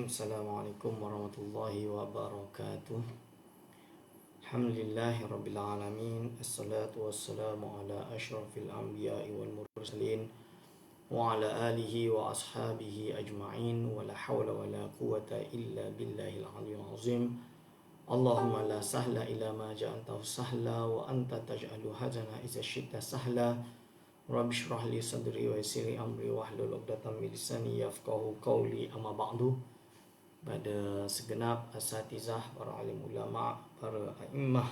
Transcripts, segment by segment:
Assalamualaikum warahmatullahi wabarakatuh. Alhamdulillahi rabbil alamin. Assalatu wassalamu ala asyrafil anbiya'i wal mursalin wa ala alihi wa ashabihi ajma'in wa la hawla wa la quwata illa billahil aliyyil azim. Allahumma la sahla illa ma ja'altahu sahla wa anta taj'alu hazana iza syi'ta sahla. Rabbi shrah li sadri wa yassir li amri wahlul 'uqdatam min lisani yafqahu qawli, amma ba'du. Pada segenap asatizah, para alim ulama, para a'immah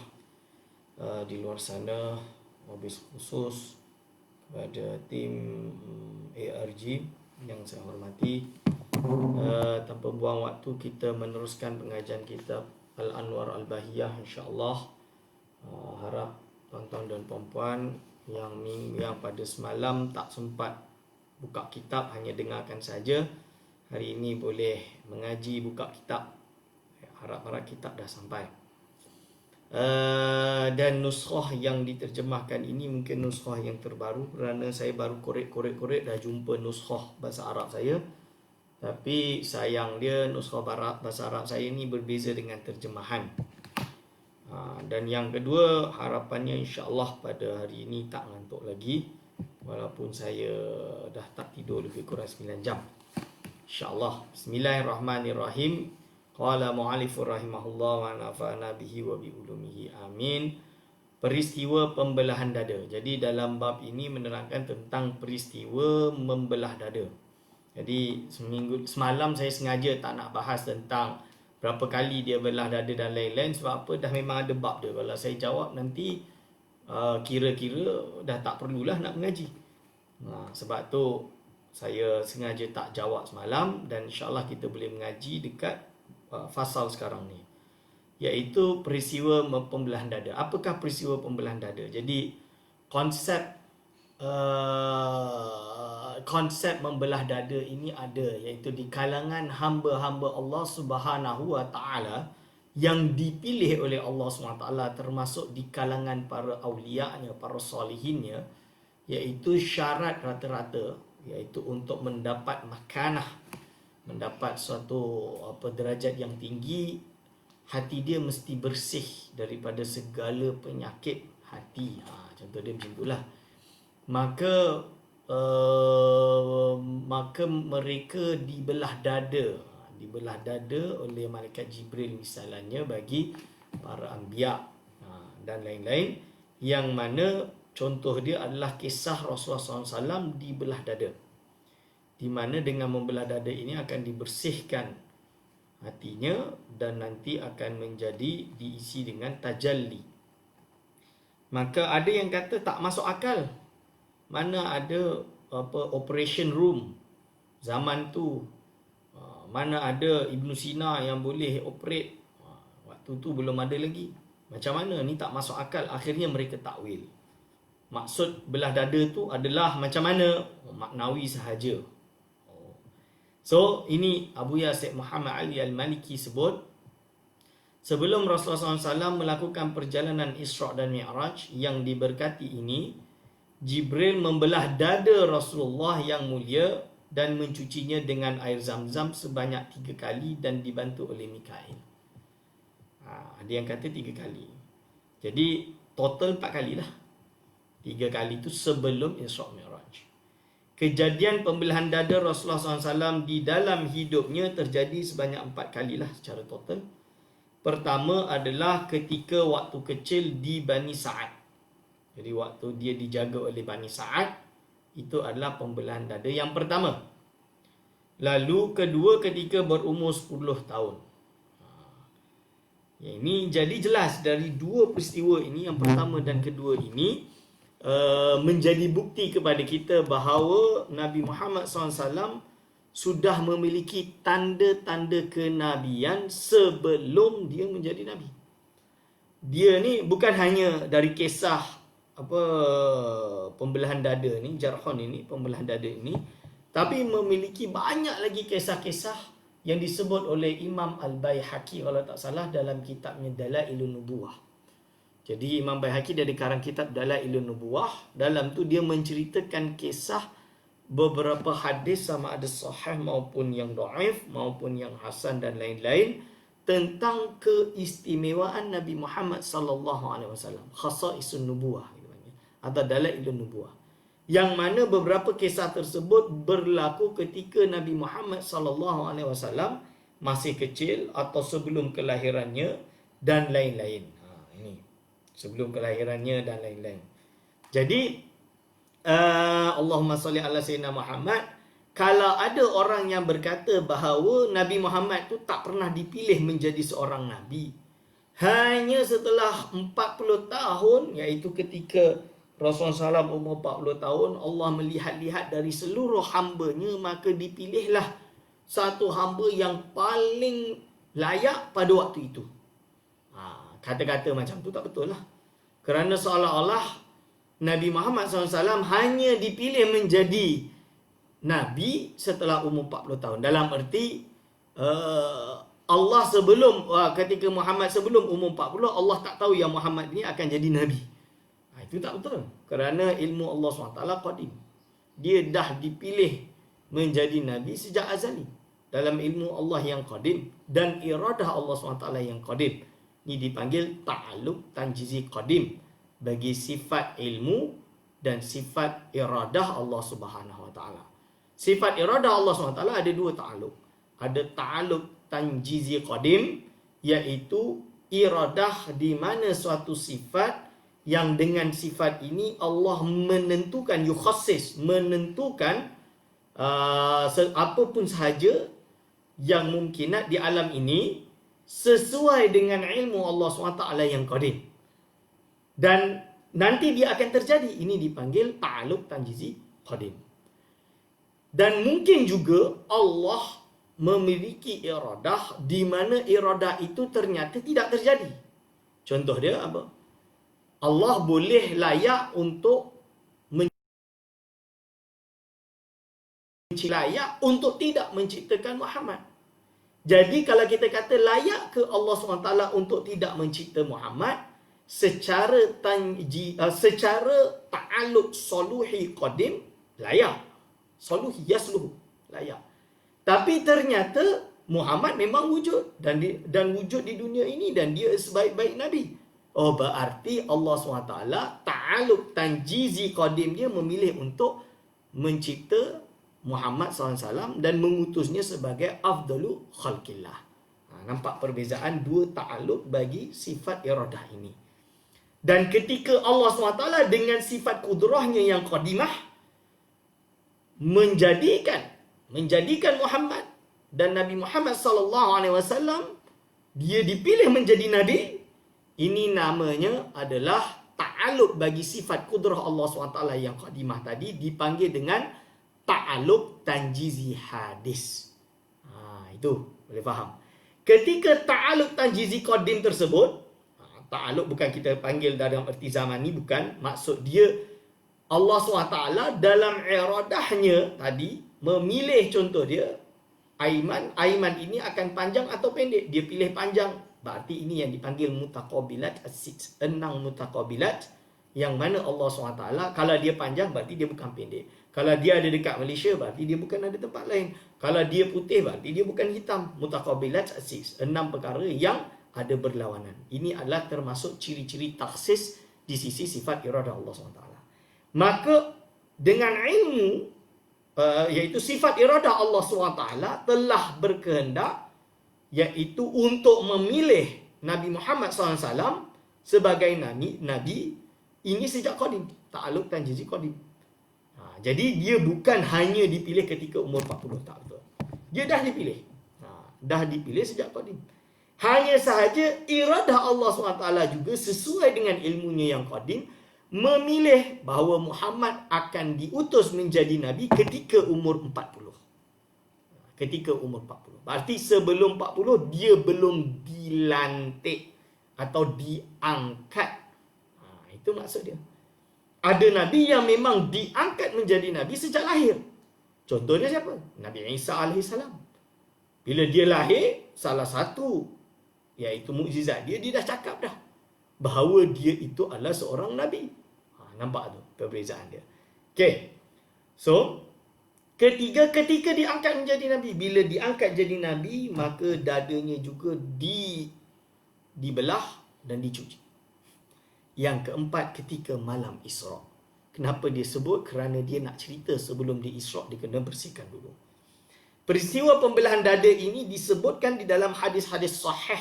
di luar sana, wabil khusus kepada tim ARG yang saya hormati. Tanpa buang waktu, kita meneruskan pengajian kitab Al-Anwar Al-Bahiyah, insya-Allah. Harap tuan-tuan dan puan-puan yang pada semalam tak sempat buka kitab, hanya dengarkan saja, hari ini boleh mengaji, buka kitab. Harap-harap kitab dah sampai. Dan nuskhah yang diterjemahkan ini mungkin nuskhah yang terbaru, kerana saya baru korek dah jumpa nuskhah bahasa Arab saya. Tapi sayang dia, nuskhah bahasa Arab saya ini berbeza dengan terjemahan. Dan yang kedua, harapannya insya-Allah pada hari ini tak ngantuk lagi, walaupun saya dah tak tidur lebih kurang 9 jam. InsyaAllah. Bismillahirrahmanirrahim. Qala mu'alifur rahimahullah wa nafa'ana bihi wa bi ulumihi. Amin. Peristiwa pembelahan dada. Jadi dalam bab ini menerangkan tentang peristiwa membelah dada. Jadi semalam saya sengaja tak nak bahas tentang berapa kali dia belah dada dan lain-lain. Sebab apa? Dah memang ada bab dia. Kalau saya jawab nanti kira-kira dah tak perlulah nak mengaji. Sebab tu saya sengaja tak jawab semalam, dan insya-Allah kita boleh mengaji dekat fasal sekarang ni, iaitu peristiwa pembelahan dada. Apakah peristiwa pembelahan dada? Jadi konsep membelah dada ini ada, iaitu di kalangan hamba-hamba Allah Subhanahu wa taala yang dipilih oleh Allah Subhanahu wa taala, termasuk di kalangan para aulianya, para solihinnya, iaitu syarat rata-rata, iaitu untuk mendapat makanah, mendapat suatu derajat yang tinggi, hati dia mesti bersih daripada segala penyakit hati. Contoh dia macam itulah. Maka mereka dibelah dada oleh malaikat Jibril misalnya, bagi para anbiya dan lain-lain, yang mana contoh dia adalah kisah Rasulullah SAW dibelah dada, di mana dengan membelah dada ini akan dibersihkan hatinya dan nanti akan menjadi diisi dengan tajalli. Maka ada yang kata tak masuk akal. Mana ada operation room zaman tu, mana ada Ibn Sina yang boleh operate, waktu tu belum ada lagi. Macam mana ni, tak masuk akal. Akhirnya mereka takwil. Maksud belah dada tu adalah macam mana? Maknawi sahaja. So ini Abu Yasir Muhammad Ali Al-Maliki sebut, sebelum Rasulullah SAW melakukan perjalanan Isra' dan Mi'raj yang diberkati ini, Jibril membelah dada Rasulullah yang mulia dan mencucinya dengan air zam-zam sebanyak 3 kali dan dibantu oleh Mikail. Ada yang kata 3 kali. Jadi total 4 kali lah. 3 kali itu sebelum Isra' Mi'raj. Kejadian pembelahan dada Rasulullah SAW di dalam hidupnya terjadi sebanyak 4 kali lah secara total. Pertama adalah ketika waktu kecil di Bani Sa'ad. Jadi waktu dia dijaga oleh Bani Sa'ad, itu adalah pembelahan dada yang pertama. Lalu kedua ketika berumur 10 tahun. Ini jadi jelas dari dua peristiwa ini, yang pertama dan kedua ini, menjadi bukti kepada kita bahawa Nabi Muhammad SAW sudah memiliki tanda-tanda kenabian sebelum dia menjadi Nabi. Dia ni bukan hanya dari kisah pembelahan dada ni, jarhon ini, pembelahan dada ini, tapi memiliki banyak lagi kisah-kisah yang disebut oleh Imam Al-Baihaqi kalau tak salah dalam kitabnya Dalailun Nubuwah. Jadi Imam Baihaqi dia ada karang kitab Dalailun Nubuwah. Dalam tu dia menceritakan kisah beberapa hadis sama ada sahih maupun yang dhaif maupun yang hasan dan lain-lain tentang keistimewaan Nabi Muhammad sallallahu alaihi wasallam, khasaisun nubuwah atau dalailun nubuwah. Yang mana beberapa kisah tersebut berlaku ketika Nabi Muhammad sallallahu alaihi wasallam masih kecil atau sebelum kelahirannya dan lain-lain. Ini sebelum kelahirannya dan lain-lain. Jadi Allahumma salli ala sayyidina Muhammad. Kalau ada orang yang berkata bahawa Nabi Muhammad tu tak pernah dipilih menjadi seorang nabi, hanya setelah 40 tahun, iaitu ketika Rasulullah SAW umur 40 tahun, Allah melihat-lihat dari seluruh hambanya, maka dipilihlah satu hamba yang paling layak pada waktu itu. Kata-kata macam tu tak betul lah. Kerana seolah-olah Nabi Muhammad SAW hanya dipilih menjadi Nabi setelah umur 40 tahun. Dalam erti Allah sebelum ketika Muhammad sebelum umur 40, Allah tak tahu yang Muhammad ni akan jadi Nabi. Itu tak betul. Kerana ilmu Allah SWT qadim. Dia dah dipilih menjadi Nabi sejak azali. Dalam ilmu Allah yang qadim dan iradah Allah SWT yang qadim. Ini dipanggil ta'alluq tanjizi qadim bagi sifat ilmu dan sifat iradah Allah Subhanahu Wa Taala. Sifat iradah Allah SWT ada dua ta'aluk. Ada ta'aluk tanjizi qadim, iaitu iradah di mana suatu sifat yang dengan sifat ini Allah menentukan, yukhassis, menentukan apapun sahaja yang mungkinat di alam ini sesuai dengan ilmu Allah SWT yang qadim. Dan nanti dia akan terjadi. Ini dipanggil ta'aluk tanjizi qadim. Dan mungkin juga Allah memiliki iradah di mana iradah itu ternyata tidak terjadi. Contoh dia apa? Allah boleh layak untuk layak untuk tidak menciptakan Muhammad. Jadi kalau kita kata layak ke Allah SWT untuk tidak mencipta Muhammad, secara ta'aluk soluhi qadim layak. Soluhi yasluhu layak. Tapi ternyata Muhammad memang wujud dan wujud di dunia ini dan dia sebaik-baik nabi. Oh, berarti Allah SWT ta'aluk tanjizi qadim dia memilih untuk mencipta Muhammad SAW dan mengutusnya sebagai afdalu khalqillah. Nampak perbezaan dua ta'aluk bagi sifat iradah ini. Dan ketika Allah SWT dengan sifat kudrahnya yang qadimah menjadikan Muhammad dan Nabi Muhammad SAW dia dipilih menjadi nabi, ini namanya adalah ta'aluk bagi sifat kudrah Allah SWT yang qadimah tadi, dipanggil dengan ta'aluk tanjizi hadis. Itu boleh faham. Ketika ta'aluk tanjizi qadim tersebut, ta'aluk bukan kita panggil dalam erti zaman ni, bukan. Maksud dia Allah SWT dalam iradahnya tadi memilih, contoh dia Aiman ini akan panjang atau pendek. Dia pilih panjang. Berarti ini yang dipanggil mutaqabilat as-sit, 6 mutaqabilat, yang mana Allah SWT kalau dia panjang berarti dia bukan pendek. Kalau dia ada dekat Malaysia berarti dia bukan ada tempat lain. Kalau dia putih berarti dia bukan hitam. Mutaqabilat as-sit, 6 perkara yang ada berlawanan. Ini adalah termasuk ciri-ciri takhsis di sisi sifat iradah Allah SWT. Maka dengan ilmu iaitu sifat iradah Allah SWT telah berkehendak, iaitu untuk memilih Nabi Muhammad SAW sebagai nabi ini sejak qadim, ta'aluk tanjizi qadim. Jadi dia bukan hanya dipilih ketika umur 40 tahun. Dia dah dipilih. Dah dipilih sejak qadim. Hanya sahaja iradah Allah SWT juga sesuai dengan ilmunya yang qadim, memilih bahawa Muhammad akan diutus menjadi nabi ketika umur 40. Ketika umur 40. Berarti sebelum 40 dia belum dilantik atau diangkat. Itu maksud dia. Ada nabi yang memang diangkat menjadi nabi sejak lahir. Contohnya siapa? Nabi Isa AS. Bila dia lahir, salah satu iaitu mukjizat dia dah cakap dah bahawa dia itu adalah seorang nabi. Nampak tu perbezaan dia. Okay. So, Ketiga, ketika diangkat menjadi Nabi. Bila diangkat jadi Nabi, maka dadanya juga dibelah dan dicuci. Yang keempat, ketika malam Isra. Kenapa dia sebut? Kerana dia nak cerita sebelum dia Isra, dia kena bersihkan dulu. Peristiwa pembelahan dada ini disebutkan di dalam hadis-hadis sahih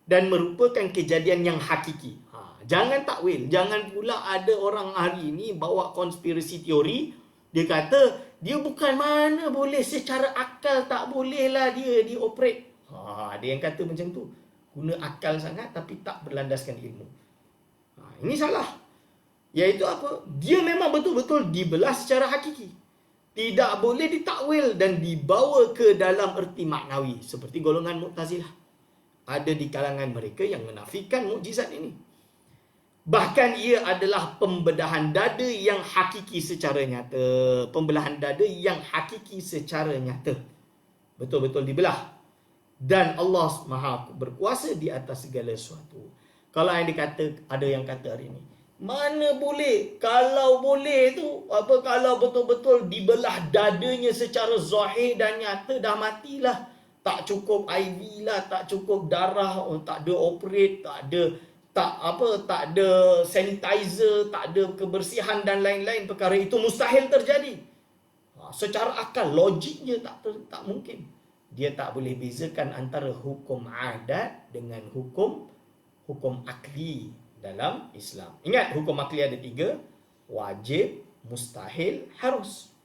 dan merupakan kejadian yang hakiki. Jangan takwil. Jangan pula ada orang hari ini bawa konspirasi teori. Dia kata, dia bukan mana boleh secara akal, tak bolehlah dia dioperate. Ada yang kata macam tu. Guna akal sangat tapi tak berlandaskan ilmu. Ini salah. Iaitu apa? Dia memang betul-betul dibelah secara hakiki. Tidak boleh ditakwil dan dibawa ke dalam erti maknawi. Seperti golongan Mu'tazilah. Ada di kalangan mereka yang menafikan mukjizat ini. Bahkan ia adalah pembedahan dada yang hakiki secara nyata. Pembelahan dada yang hakiki secara nyata. Betul-betul dibelah. Dan Allah Maha berkuasa di atas segala sesuatu. Kalau ada yang kata hari ini, mana boleh? Kalau boleh tu, kalau betul-betul dibelah dadanya secara zahir dan nyata, dah matilah. Tak cukup IV lah, tak cukup darah, tak ada operate, tak ada sanitizer, tak ada kebersihan dan lain-lain perkara itu mustahil terjadi. Secara akal, logiknya tak mungkin. Dia tak boleh bezakan antara hukum adat dengan hukum akli dalam Islam. Ingat, hukum akli ada 3. Wajib, mustahil, harus.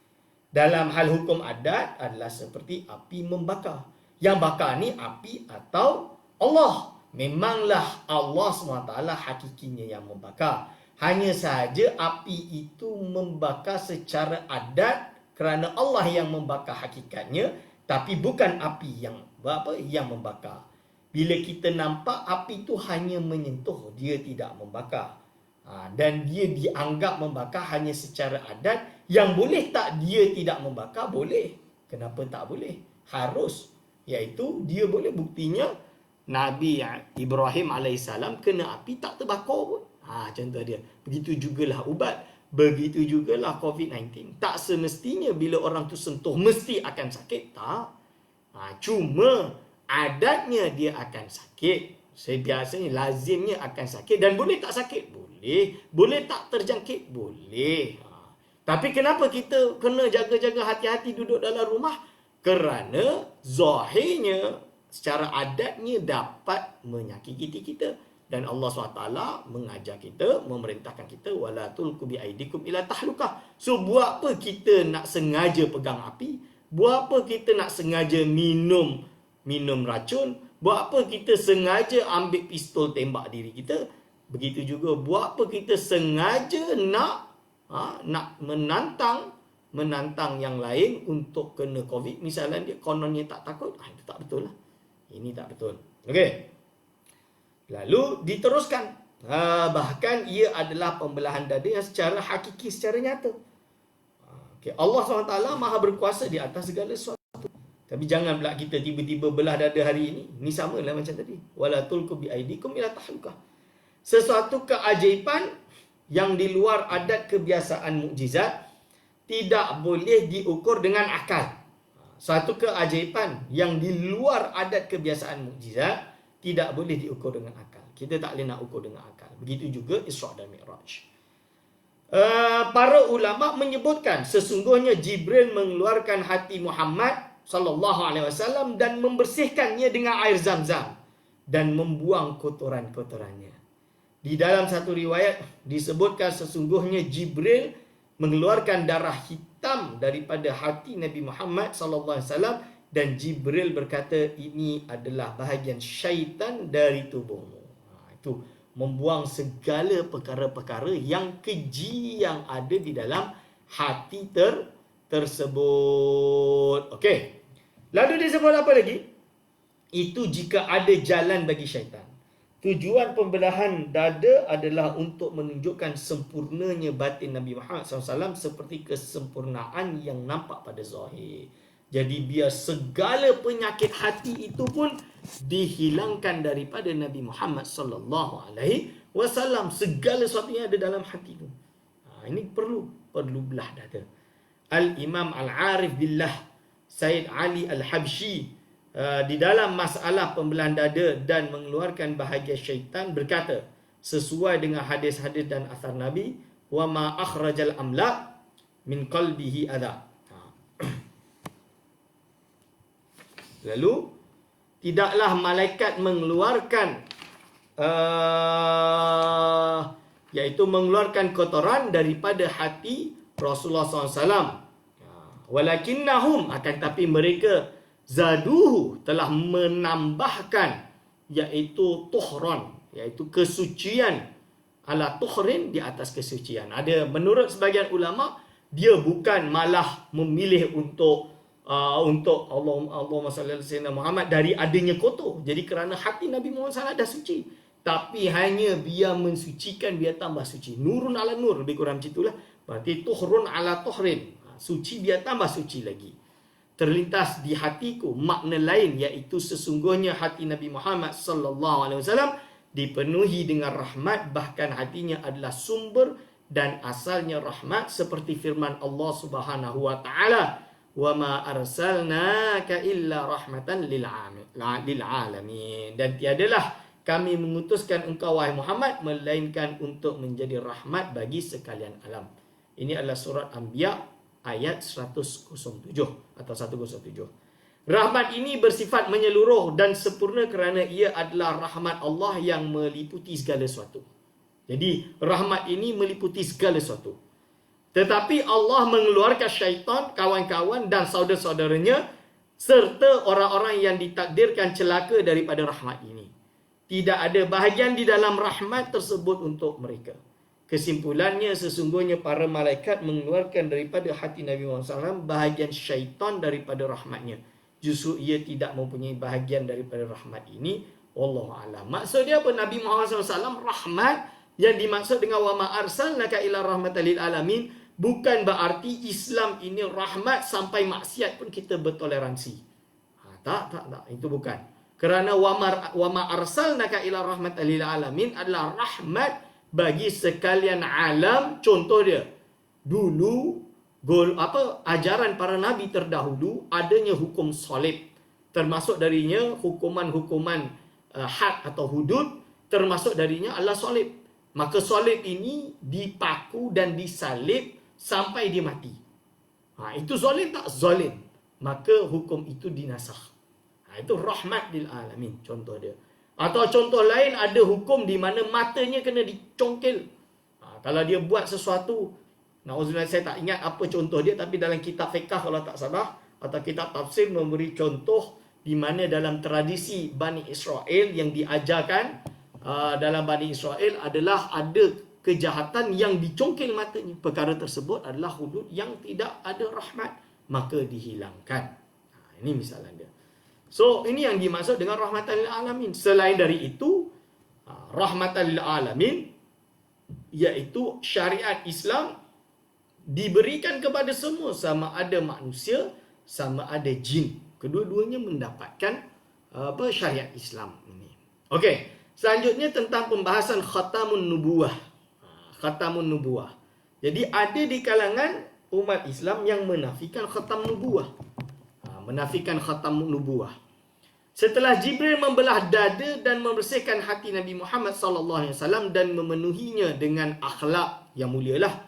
Dalam hal hukum adat adalah seperti api membakar. Yang bakar ni api atau Allah. Memanglah Allah SWT hakikinya yang membakar. Hanya sahaja api itu membakar secara adat kerana Allah yang membakar hakikatnya, tapi bukan api yang membakar. Bila kita nampak api itu hanya menyentuh, dia tidak membakar. Dan dia dianggap membakar hanya secara adat. Yang boleh tak dia tidak membakar? Boleh. Kenapa tak boleh? Harus. Iaitu dia boleh. Buktinya Nabi Ibrahim AS kena api tak terbakar pun. Contoh dia. Begitu jugalah ubat. Begitu jugalah COVID-19. Tak semestinya bila orang tu sentuh mesti akan sakit. Tak. Cuma adatnya dia akan sakit. Biasanya lazimnya akan sakit. Dan boleh tak sakit? Boleh. Boleh tak terjangkit? Boleh. Tapi kenapa kita kena jaga-jaga hati-hati duduk dalam rumah? Kerana zahirnya secara adatnya dapat menyakiti kita. Dan Allah SWT mengajar kita, memerintahkan kita, wala tulqu bi aidikum ila tahlukah. So buat apa kita nak sengaja pegang api? Buat apa kita nak sengaja minum racun? Buat apa kita sengaja ambil pistol tembak diri kita? Begitu juga buat apa kita sengaja nak menantang yang lain untuk kena COVID. Misalnya dia kononnya tak takut, itu tak betul lah. Ini tak betul. Okey. Lalu diteruskan, bahkan ia adalah pembelahan dada yang secara hakiki, secara nyata. Okay. Allah SWT maha berkuasa di atas segala sesuatu. Tapi jangan pula kita tiba-tiba belah dada hari ini. Ini sama lah macam tadi. Wala tulqu bi aidikum ila tahlukah. Sesuatu keajaiban yang di luar adat kebiasaan mukjizat tidak boleh diukur dengan akal. Satu keajaiban yang di luar adat kebiasaan mukjizat tidak boleh diukur dengan akal. Kita tak boleh nak ukur dengan akal. Begitu juga Isra dan Mi'raj. Para ulama menyebutkan sesungguhnya Jibril mengeluarkan hati Muhammad sallallahu alaihi wasallam dan membersihkannya dengan air Zam-Zam dan membuang kotoran-kotorannya. Di dalam satu riwayat disebutkan sesungguhnya Jibril mengeluarkan darah hitam daripada hati Nabi Muhammad sallallahu alaihi wasallam dan Jibril berkata, ini adalah bahagian syaitan dari tubuhmu. Itu membuang segala perkara-perkara yang keji yang ada di dalam hati tersebut. Okey. Lalu disebut apa lagi? Itu jika ada jalan bagi syaitan. Tujuan pembelahan dada adalah untuk menunjukkan sempurnanya batin Nabi Muhammad SAW seperti kesempurnaan yang nampak pada zahir. Jadi biar segala penyakit hati itu pun dihilangkan daripada Nabi Muhammad SAW. Segala sesuatu yang ada dalam hati itu. Ini perlu belah dada. Al-Imam Al-Arif Billah Said Ali Al-Habsyi di dalam masalah pembelahan dada dan mengeluarkan bahagia syaitan berkata, sesuai dengan hadis-hadis dan athar Nabi, wa ma akhrajal amla min qalbihi adha. Lalu tidaklah malaikat mengeluarkan iaitu mengeluarkan kotoran daripada hati Rasulullah SAW. Walakinnahum, akan tapi mereka zaduhu, telah menambahkan iaitu tuhran, iaitu kesucian, ala tuhrin, di atas kesucian. Ada menurut sebagian ulama, dia bukan malah memilih untuk Allahumma salli ala sayyidina Muhammad dari adanya kotor. Jadi kerana hati Nabi Muhammad SAW dah suci, tapi hanya biar mensucikan, biar tambah suci. Nurun ala nur, lebih kurang macam itulah. Berarti tuhrun ala tuhrin, suci biar tambah suci lagi. Terlintas di hatiku makna lain, iaitu sesungguhnya hati Nabi Muhammad SAW dipenuhi dengan rahmat, bahkan hatinya adalah sumber dan asalnya rahmat, seperti firman Allah Subhanahu wa taala, wa ma arsalnaka illa rahmatan lil alamin. Dan tiadalah kami mengutuskan engkau wahai Muhammad melainkan untuk menjadi rahmat bagi sekalian alam. Ini adalah surat Anbiya ayat 107 atau 107. Rahmat ini bersifat menyeluruh dan sempurna kerana ia adalah rahmat Allah yang meliputi segala sesuatu. Jadi rahmat ini meliputi segala sesuatu. Tetapi Allah mengeluarkan syaitan, kawan-kawan dan saudara-saudaranya serta orang-orang yang ditakdirkan celaka daripada rahmat ini. Tidak ada bahagian di dalam rahmat tersebut untuk mereka. Kesimpulannya, sesungguhnya para malaikat mengeluarkan daripada hati Nabi Muhammad SAW bahagian syaitan daripada rahmatnya. Justru ia tidak mempunyai bahagian daripada rahmat ini. Wallahu a'lam. Maksudnya apa? Nabi Muhammad SAW rahmat, yang dimaksud dengan wa ma arsalnaka ila rahmatan lil alamin, bukan berarti Islam ini rahmat sampai maksiat pun kita bertoleransi. Tak. Itu bukan. Kerana wa ma arsalnaka ila rahmatan lil alamin adalah rahmat bagi sekalian alam. Contoh dia, dulu ajaran para nabi terdahulu adanya hukum salib, termasuk darinya hukuman-hukuman had atau hudud, termasuk darinya adalah salib. Maka salib ini dipaku dan disalib sampai dia mati. Itu zalim tak? Zalim. Maka hukum itu dinasakh. Itu rahmat lil alamin, contoh dia. Atau contoh lain, ada hukum di mana matanya kena dicongkel. Kalau dia buat sesuatu, na'udzubillah, saya tak ingat apa contoh dia, tapi dalam kitab fiqh kalau tak salah, atau kitab tafsir memberi contoh di mana dalam tradisi Bani Israel yang diajarkan dalam Bani Israel adalah ada kejahatan yang dicongkel matanya. Perkara tersebut adalah hudud yang tidak ada rahmat, maka dihilangkan. Ini misalnya dia. So, ini yang dimaksud dengan rahmatan lil alamin. Selain dari itu, rahmatan lil alamin iaitu syariat Islam diberikan kepada semua, sama ada manusia, sama ada jin. Kedua-duanya mendapatkan syariat Islam ini. Okey, selanjutnya tentang pembahasan khatamun nubuwah. Khatamun nubuwah. Jadi ada di kalangan umat Islam yang menafikan khatam nubuwah. Menafikan khatam nubuwah. Setelah Jibril membelah dada dan membersihkan hati Nabi Muhammad SAW dan memenuhinya dengan akhlak yang mulialah,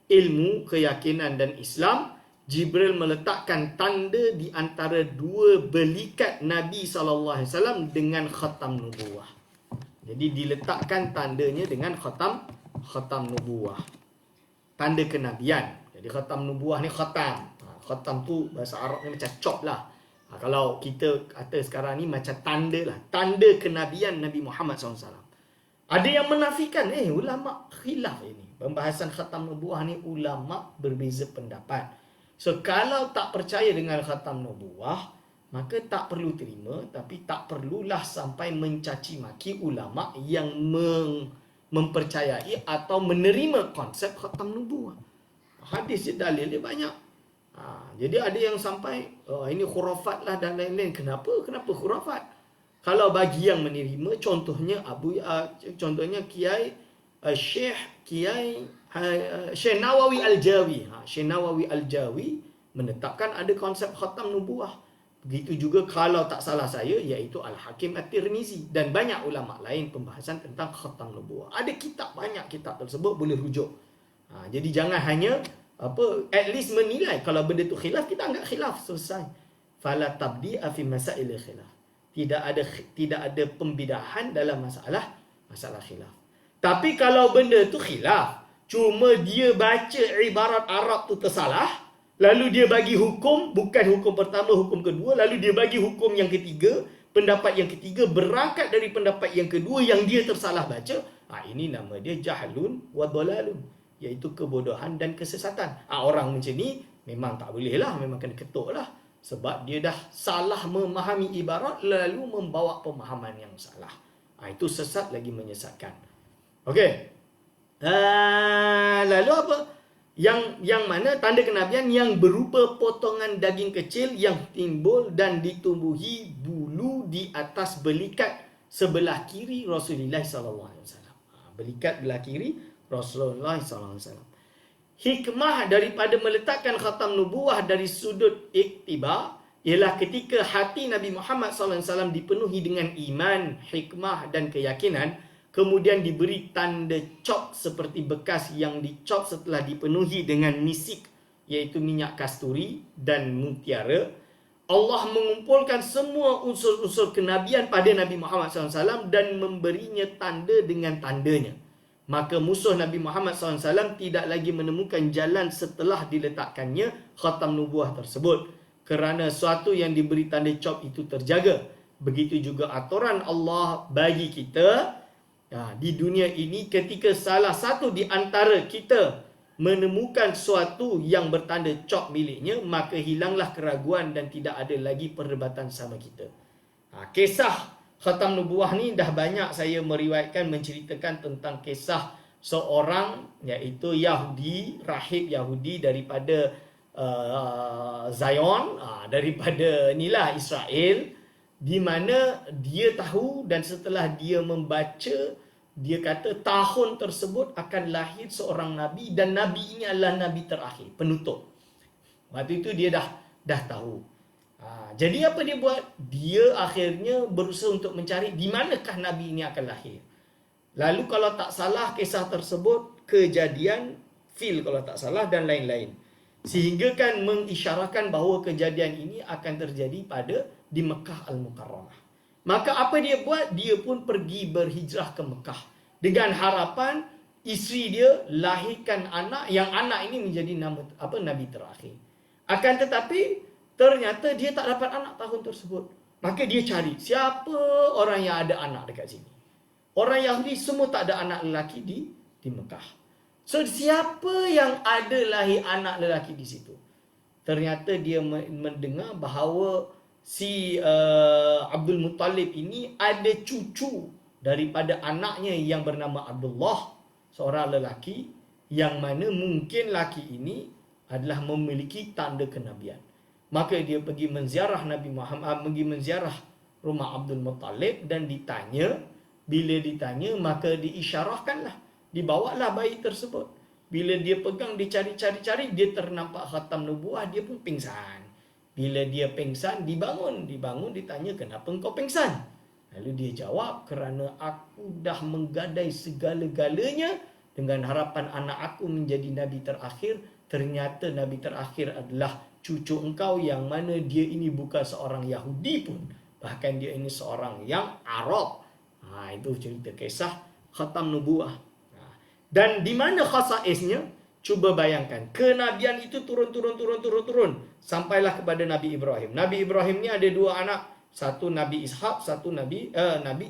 ilmu, keyakinan dan Islam, Jibril meletakkan tanda di antara dua belikat Nabi SAW dengan khatam nubuwah. Jadi diletakkan tandanya dengan khatam nubuwah. Tanda kenabian. Jadi khatam nubuwah ni khatam. Khatam tu bahasa Arab ni macam cop lah. Kalau kita kata sekarang ni macam tanda lah. Tanda kenabian Nabi Muhammad SAW. Ada yang menafikan. Ulama khilaf ini. Pembahasan khatam nubuwah ni ulama berbeza pendapat. So kalau tak percaya dengan khatam nubuwah, maka tak perlu terima. Tapi tak perlulah sampai mencaci maki ulama yang mempercayai atau menerima konsep khatam nubuwah. Hadis dia, dalil dia banyak. Jadi ada yang sampai ini khurafat lah dan lain-lain. Kenapa khurafat? Kalau bagi yang menerima, contohnya Kiai Syekh Kiai Syekh Nawawi Al-Jawi. Syekh Nawawi Al-Jawi menetapkan ada konsep khatam nubuah. Begitu juga kalau tak salah saya, iaitu Al-Hakim At-Tirmizi. Dan banyak ulama lain pembahasan tentang khatam nubuah. Ada kitab, banyak kitab tersebut boleh rujuk. Jadi jangan hanya at least menilai. Kalau benda tu khilaf, kita anggap khilaf, selesai. Fala tabdi'a fi masail khilaf. Tidak ada pembidahan dalam masalah khilaf. Tapi kalau benda tu khilaf, cuma dia baca ibarat Arab tu tersalah, lalu dia bagi hukum, bukan hukum pertama, hukum kedua, lalu dia bagi hukum yang ketiga, pendapat yang ketiga berangkat dari pendapat yang kedua yang dia tersalah baca. Ini nama dia jahlun wa dhalalun, iaitu kebodohan dan kesesatan. Orang macam ni memang tak boleh lah, memang kena ketuk lah. Sebab dia dah salah memahami ibarat lalu membawa pemahaman yang salah. Itu sesat lagi menyesatkan. Okey. Lalu apa? Yang mana tanda kenabian yang berupa potongan daging kecil yang timbul dan ditumbuhi bulu di atas belikat sebelah kiri Rasulullah sallallahu alaihi wasallam. Belikat belah kiri Rasulullah sallallahu alaihi wasallam. Hikmah daripada meletakkan khatam nubuah dari sudut iktibar ialah ketika hati Nabi Muhammad SAW dipenuhi dengan iman, hikmah dan keyakinan, kemudian diberi tanda cop seperti bekas yang dicop setelah dipenuhi dengan misik, iaitu minyak kasturi dan mutiara. Allah mengumpulkan semua unsur-unsur kenabian pada Nabi Muhammad SAW dan memberinya tanda dengan tandanya. Maka musuh Nabi Muhammad SAW tidak lagi menemukan jalan setelah diletakkannya khatam nubuah tersebut. Kerana suatu yang diberi tanda cop itu terjaga. Begitu juga aturan Allah bagi kita di dunia ini, ketika salah satu di antara kita menemukan suatu yang bertanda cop miliknya, maka hilanglah keraguan dan tidak ada lagi perdebatan sama kita. Kisah khatam nubuah ni dah banyak saya meriwayatkan, menceritakan tentang kisah seorang iaitu Yahudi, rahib Yahudi daripada Zion, daripada inilah Israel, di mana dia tahu dan setelah dia membaca, dia kata tahun tersebut akan lahir seorang nabi dan nabi ini adalah nabi terakhir, penutup. Waktu itu dia dah tahu. Jadi apa dia buat? Dia akhirnya berusaha untuk mencari di manakah Nabi ini akan lahir. Lalu kalau tak salah kisah tersebut kejadian fil kalau tak salah dan lain-lain. Sehingga kan mengisyarahkan bahawa kejadian ini akan terjadi di Mekah Al-Mukarramah. Maka apa dia buat? Dia pun pergi berhijrah ke Mekah dengan harapan isteri dia lahirkan anak yang anak ini menjadi nabi terakhir. Akan tetapi ternyata dia tak dapat anak tahun tersebut. Maka dia cari siapa orang yang ada anak dekat sini. Orang Yahudi semua tak ada anak lelaki di Mekah. So siapa yang ada lahir anak lelaki di situ? Ternyata dia mendengar bahawa si Abdul Muttalib ini ada cucu daripada anaknya yang bernama Abdullah, seorang lelaki yang mana mungkin lelaki ini adalah memiliki tanda kenabian. Maka dia pergi menziarah Nabi Muhammad, pergi menziarah rumah Abdul Muttalib dan ditanya. Bila ditanya, maka diisyarahkanlah, dibawalah bayi tersebut. Bila dia pegang, dia cari-cari, dia ternampak khatam nubuah, dia pun pingsan. Bila dia pingsan, dibangun, ditanya, kenapa engkau pingsan? Lalu dia jawab, kerana aku dah menggadai segala-galanya dengan harapan anak aku menjadi nabi terakhir. Ternyata nabi terakhir adalah cucu engkau yang mana dia ini bukan seorang Yahudi pun. Bahkan dia ini seorang yang Arab. Itu cerita kisah khatam nubuah. Dan di mana khasaisnya? Cuba bayangkan. Kenabian itu turun. Sampailah kepada Nabi Ibrahim. Nabi Ibrahim ni ada dua anak. Satu Nabi Ishak, satu Nabi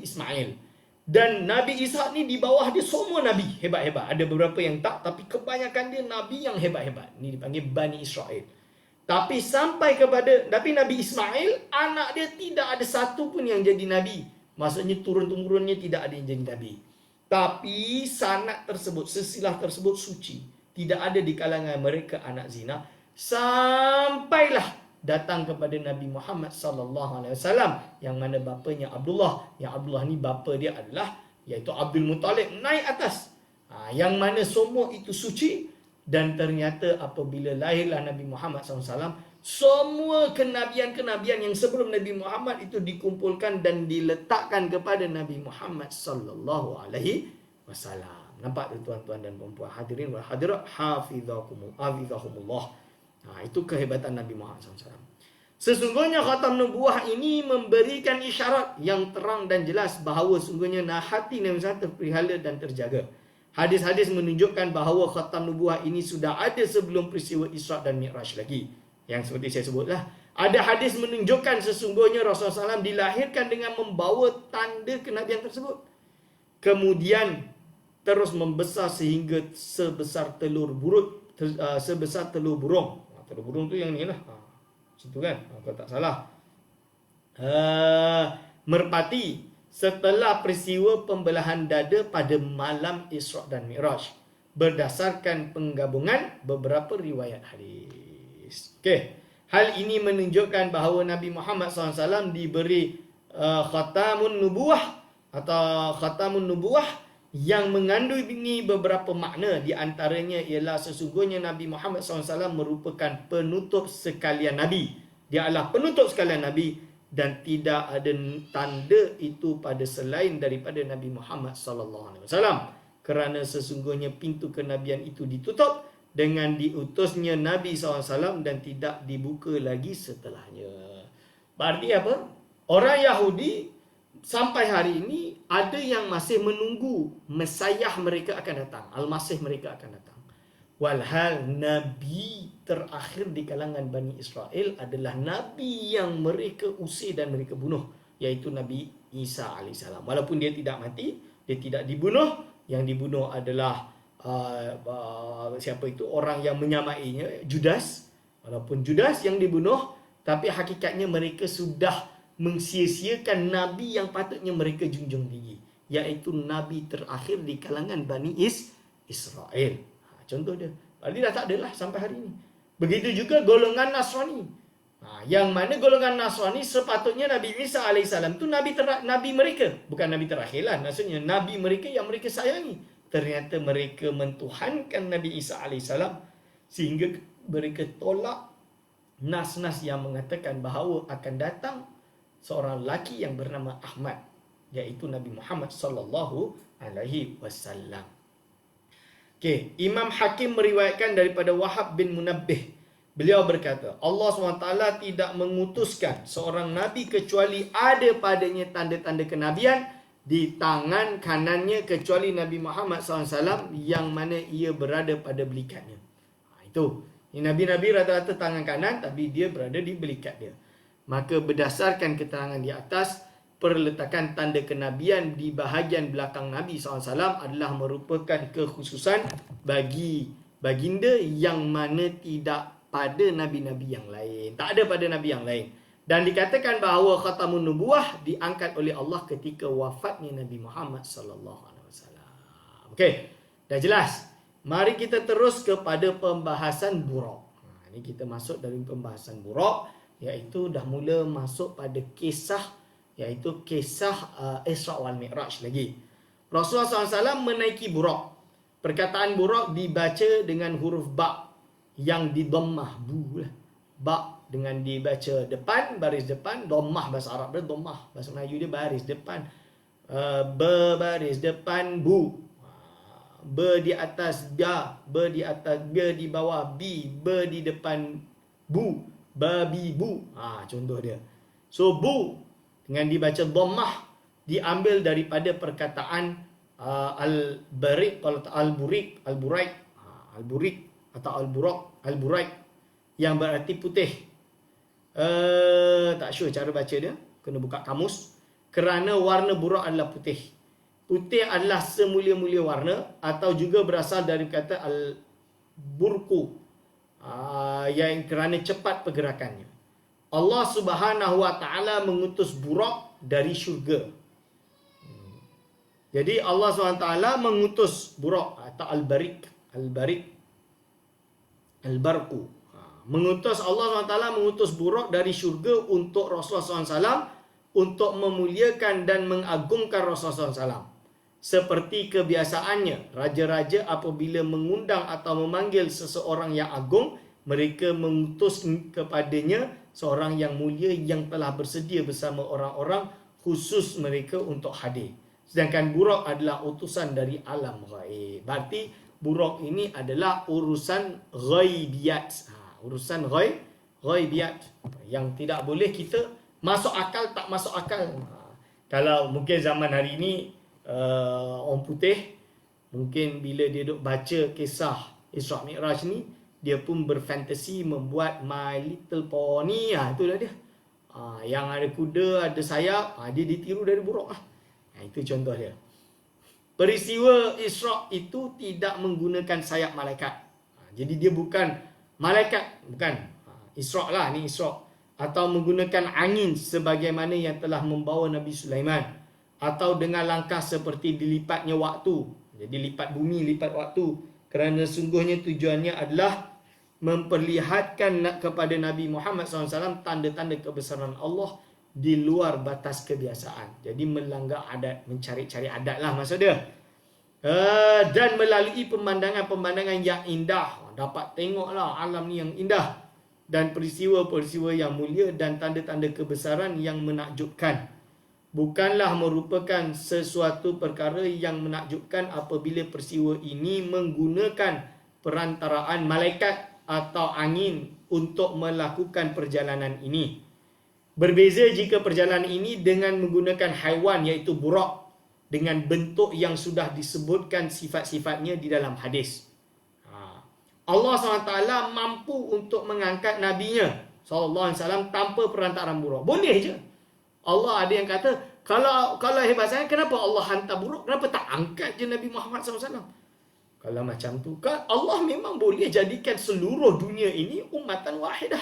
Ismail. Dan Nabi Ishak ni di bawah dia semua Nabi hebat-hebat. Ada beberapa yang tak, tapi kebanyakan dia Nabi yang hebat-hebat. Ni dipanggil Bani Israel. Tapi Nabi Ismail, anak dia tidak ada satu pun yang jadi Nabi. Maksudnya turun-temurunnya tidak ada yang jadi Nabi. Tapi sanad tersebut, silsilah tersebut suci. Tidak ada di kalangan mereka anak zina. Sampailah datang kepada Nabi Muhammad SAW, yang mana bapanya Abdullah. Yang Abdullah ni bapa dia adalah iaitu Abdul Muttalib naik atas. Yang mana semua itu suci. Dan ternyata apabila lahirlah Nabi Muhammad SAW, semua kenabian-kenabian yang sebelum Nabi Muhammad itu dikumpulkan dan diletakkan kepada Nabi Muhammad SAW. Nampak tu tuan-tuan dan puan-puan hadirin wal hadirat, hafizahumullah. Itu kehebatan Nabi Muhammad SAW. Sesungguhnya khatam nubuah ini memberikan isyarat yang terang dan jelas bahawa sungguhnya hati Nabi SAW terpelihara dan terjaga. Hadis-hadis menunjukkan bahawa khatam nubuah ini sudah ada sebelum peristiwa Isra' dan Mi'raj lagi. Yang seperti saya sebutlah. Ada hadis menunjukkan sesungguhnya Rasulullah SAW dilahirkan dengan membawa tanda kenabian tersebut. Kemudian terus membesar sehingga sebesar telur burung. Telur burung tu yang ni lah. Situ kan? Kalau tak salah. Merpati. Setelah peristiwa pembelahan dada pada malam Isra' dan Mi'raj. Berdasarkan penggabungan beberapa riwayat hadis. Okey. Hal ini menunjukkan bahawa Nabi Muhammad SAW diberi khatamun nubuah atau khatamun nubuah yang mengandungi beberapa makna. Di antaranya ialah sesungguhnya Nabi Muhammad SAW merupakan penutup sekalian Nabi. Dia adalah penutup sekalian Nabi. Dan tidak ada tanda itu pada selain daripada Nabi Muhammad SAW. Kerana sesungguhnya pintu kenabian itu ditutup dengan diutusnya Nabi SAW dan tidak dibuka lagi setelahnya. Berarti apa? Orang Yahudi sampai hari ini ada yang masih menunggu Mesiah mereka akan datang. Al-Masih mereka akan datang. Walhal Nabi terakhir di kalangan Bani Israel adalah Nabi yang mereka usir dan mereka bunuh. Iaitu Nabi Isa AS. Walaupun dia tidak mati, dia tidak dibunuh. Yang dibunuh adalah siapa itu? Orang yang menyamainya, Judas. Walaupun Judas yang dibunuh, tapi hakikatnya mereka sudah mensia-siakan Nabi yang patutnya mereka junjung tinggi. Iaitu Nabi terakhir di kalangan Bani Israel. Contoh dia. Berarti dah tak adalah sampai hari ini. Begitu juga golongan Nasrani. Yang mana golongan Nasrani sepatutnya Nabi Isa AS itu Nabi mereka. Bukan Nabi terakhir lah. Maksudnya Nabi mereka yang mereka sayangi. Ternyata mereka mentuhankan Nabi Isa AS. Sehingga mereka tolak nas-nas yang mengatakan bahawa akan datang seorang lelaki yang bernama Ahmad. Iaitu Nabi Muhammad SAW. Okay. Imam Hakim meriwayatkan daripada Wahab bin Munabbih. Beliau berkata, Allah SWT tidak mengutuskan seorang Nabi kecuali ada padanya tanda-tanda kenabian di tangan kanannya kecuali Nabi Muhammad SAW yang mana ia berada pada belikatnya. Itu. Nabi-Nabi rata-rata tangan kanan tapi dia berada di belikat dia. Maka berdasarkan keterangan di atas, perletakan tanda kenabian di bahagian belakang Nabi SAW adalah merupakan kekhususan bagi baginda yang mana tidak pada Nabi-Nabi yang lain. Tak ada pada Nabi yang lain. Dan dikatakan bahawa khatamun nubuah diangkat oleh Allah ketika wafatnya Nabi Muhammad SAW. Okey, dah jelas. Mari kita terus kepada pembahasan Buraq. Ini kita masuk dari pembahasan Buraq, iaitu dah mula masuk pada kisah, iaitu kisah Isra' wal Mi'raj lagi. Rasulullah SAW menaiki Buraq. Perkataan Buraq dibaca dengan huruf ba yang didammah, bu lah. Ba dengan dibaca depan, baris depan, dammah bahasa Arab dia dammah, bahasa Melayu dia baris depan. Baris depan bu. Ba di atas ba, ba di atas ba di bawah bi, ba di depan bu, babi bu. Contoh dia. So bu dengan dibaca dhammah diambil daripada perkataan al-bariq atau al-buriq, al-buriq atau al-buraq yang berarti putih. Tak sure cara baca dia, kena buka kamus. Kerana warna buraq adalah putih. Putih adalah semulia-mulia warna atau juga berasal dari kata al-burqu, yang kerana cepat pergerakannya. Allah Subhanahu wa taala mengutus Buraq dari syurga. Jadi Allah SWT mengutus Buraq atau al-bariq, al-barqu. Mengutus Allah SWT mengutus Buraq dari syurga untuk Rasulullah SAW untuk memuliakan dan mengagungkan Rasulullah SAW. Seperti kebiasaannya, raja-raja apabila mengundang atau memanggil seseorang yang agung, mereka mengutus kepadanya seorang yang mulia yang telah bersedia bersama orang-orang khusus mereka untuk hadir. Sedangkan Buraq adalah utusan dari alam ghaib. Berarti Buraq ini adalah urusan ghaibiyat. Urusan ghaibiyat yang tidak boleh kita masuk akal, tak masuk akal. Kalau mungkin zaman hari ini orang putih, mungkin bila dia duk baca kisah Isra' Mi'raj ni, dia pun berfantasi membuat My Little Pony. Itulah dia. Yang ada kuda, ada sayap, dia ditiru dari Buraq lah. Itu contoh dia. Peristiwa Isra' itu tidak menggunakan sayap malaikat. Jadi dia bukan malaikat, bukan. Isra' lah, ni Isra'. Atau menggunakan angin sebagaimana yang telah membawa Nabi Sulaiman. Atau dengan langkah seperti dilipatnya waktu. Jadi lipat bumi, lipat waktu. Kerana sungguhnya tujuannya adalah memperlihatkan kepada Nabi Muhammad SAW tanda-tanda kebesaran Allah di luar batas kebiasaan. Jadi melanggar adat, mencari-cari adat lah maksud dia. Dan melalui pemandangan-pemandangan yang indah. Dapat tengoklah alam ni yang indah. Dan peristiwa-peristiwa yang mulia dan tanda-tanda kebesaran yang menakjubkan. Bukanlah merupakan sesuatu perkara yang menakjubkan apabila peristiwa ini menggunakan perantaraan malaikat atau angin untuk melakukan perjalanan ini. Berbeza jika perjalanan ini dengan menggunakan haiwan iaitu Buraq dengan bentuk yang sudah disebutkan sifat-sifatnya di dalam hadis. Allah SWT mampu untuk mengangkat Nabi-Nya SAW tanpa perantaraan Buraq. Boleh je. Allah ada yang kata, kalau hebat sangat, kenapa Allah hantar Buraq? Kenapa tak angkat je Nabi Muhammad SAW? Kalau macam tu, kan Allah memang boleh jadikan seluruh dunia ini ummatan wahidah.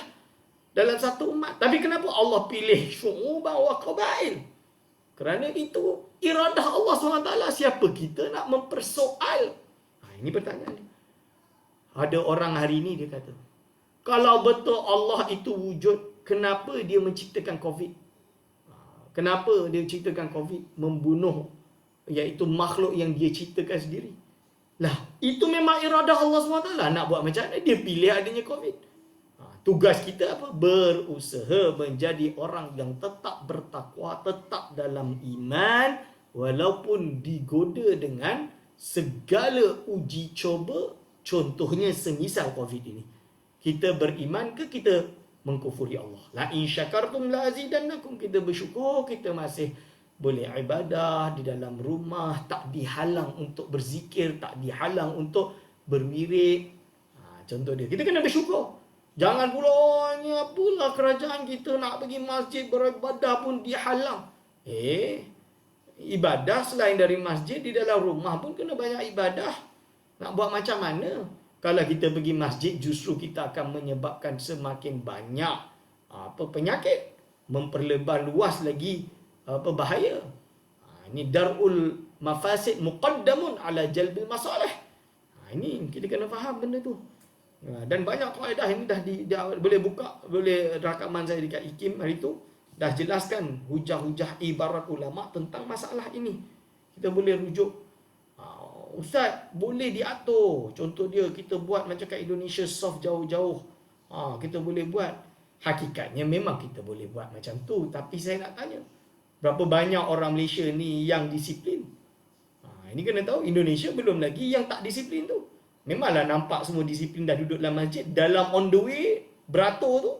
Dalam satu umat. Tapi kenapa Allah pilih syu'uban wa qabail? Kerana itu iradah Allah SWT. Siapa kita nak mempersoal? Ini pertanyaan dia. Ada orang hari ini dia kata, kalau betul Allah itu wujud, kenapa dia menciptakan COVID? Kenapa dia ciptakan COVID? Membunuh iaitu makhluk yang dia ciptakan sendiri. Lah, itu memang iradah Allah SWT. Nak buat macam mana? Dia pilih adanya COVID. Tugas kita apa? Berusaha menjadi orang yang tetap bertakwa, tetap dalam iman, walaupun digoda dengan segala uji coba, contohnya semisal COVID ini. Kita beriman ke kita mengkufuri Allah? La in syakartum la azidannakum. Kita bersyukur, kita masih boleh ibadah di dalam rumah, tak dihalang untuk berzikir, tak dihalang untuk berwirid. Contoh dia, kita kena bersyukur. Jangan pula, ni apalah kerajaan kita nak pergi masjid beribadah pun dihalang. Ibadah selain dari masjid, di dalam rumah pun kena banyak ibadah. Nak buat macam mana? Kalau kita pergi masjid, justru kita akan menyebabkan semakin banyak penyakit. Memperlebar luas lagi bahaya. Ini darul mafasid muqaddamun ala jalbil masalih. Ini kita kena faham benda tu. Dan banyak kaedah ini dah boleh buka, boleh rakaman saya dekat IKIM hari tu dah jelaskan hujah-hujah ibarat ulama tentang masalah ini. Kita boleh rujuk. Ustaz, boleh diatur. Contoh dia, kita buat macam kat Indonesia soft jauh-jauh. Kita boleh buat. Hakikatnya memang kita boleh buat macam tu. Tapi saya nak tanya, berapa banyak orang Malaysia ni yang disiplin? Ini kena tahu, Indonesia belum lagi yang tak disiplin tu. Memanglah nampak semua disiplin dah duduk dalam masjid. Dalam on the way, beratur tu.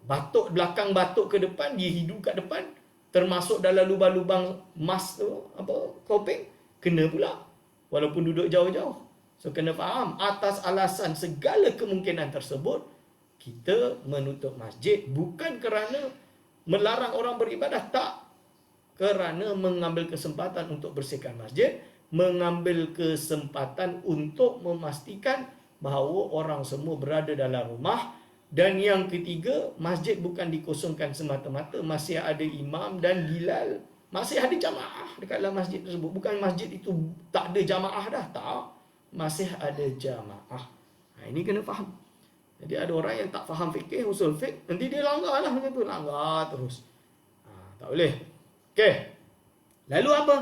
Batuk belakang, batuk ke depan, dia hidu kat depan. Termasuk dalam lubang-lubang mask tu, kopeng. Kena pula. Walaupun duduk jauh-jauh. So kena faham, atas alasan segala kemungkinan tersebut, kita menutup masjid bukan kerana melarang orang beribadah. Tak. Kerana mengambil kesempatan untuk bersihkan masjid, mengambil kesempatan untuk memastikan bahawa orang semua berada dalam rumah. Dan yang ketiga, masjid bukan dikosongkan semata-mata. Masih ada imam dan bilal. Masih ada jamaah dekat dalam masjid tersebut. Bukan masjid itu tak ada jamaah dah. Tak. Masih ada jamaah. Ini kena faham. Jadi ada orang yang tak faham fikih, usul fiqh, nanti dia langgar lah macam tu. Langgar terus. Tak boleh. Okey. Lalu apa?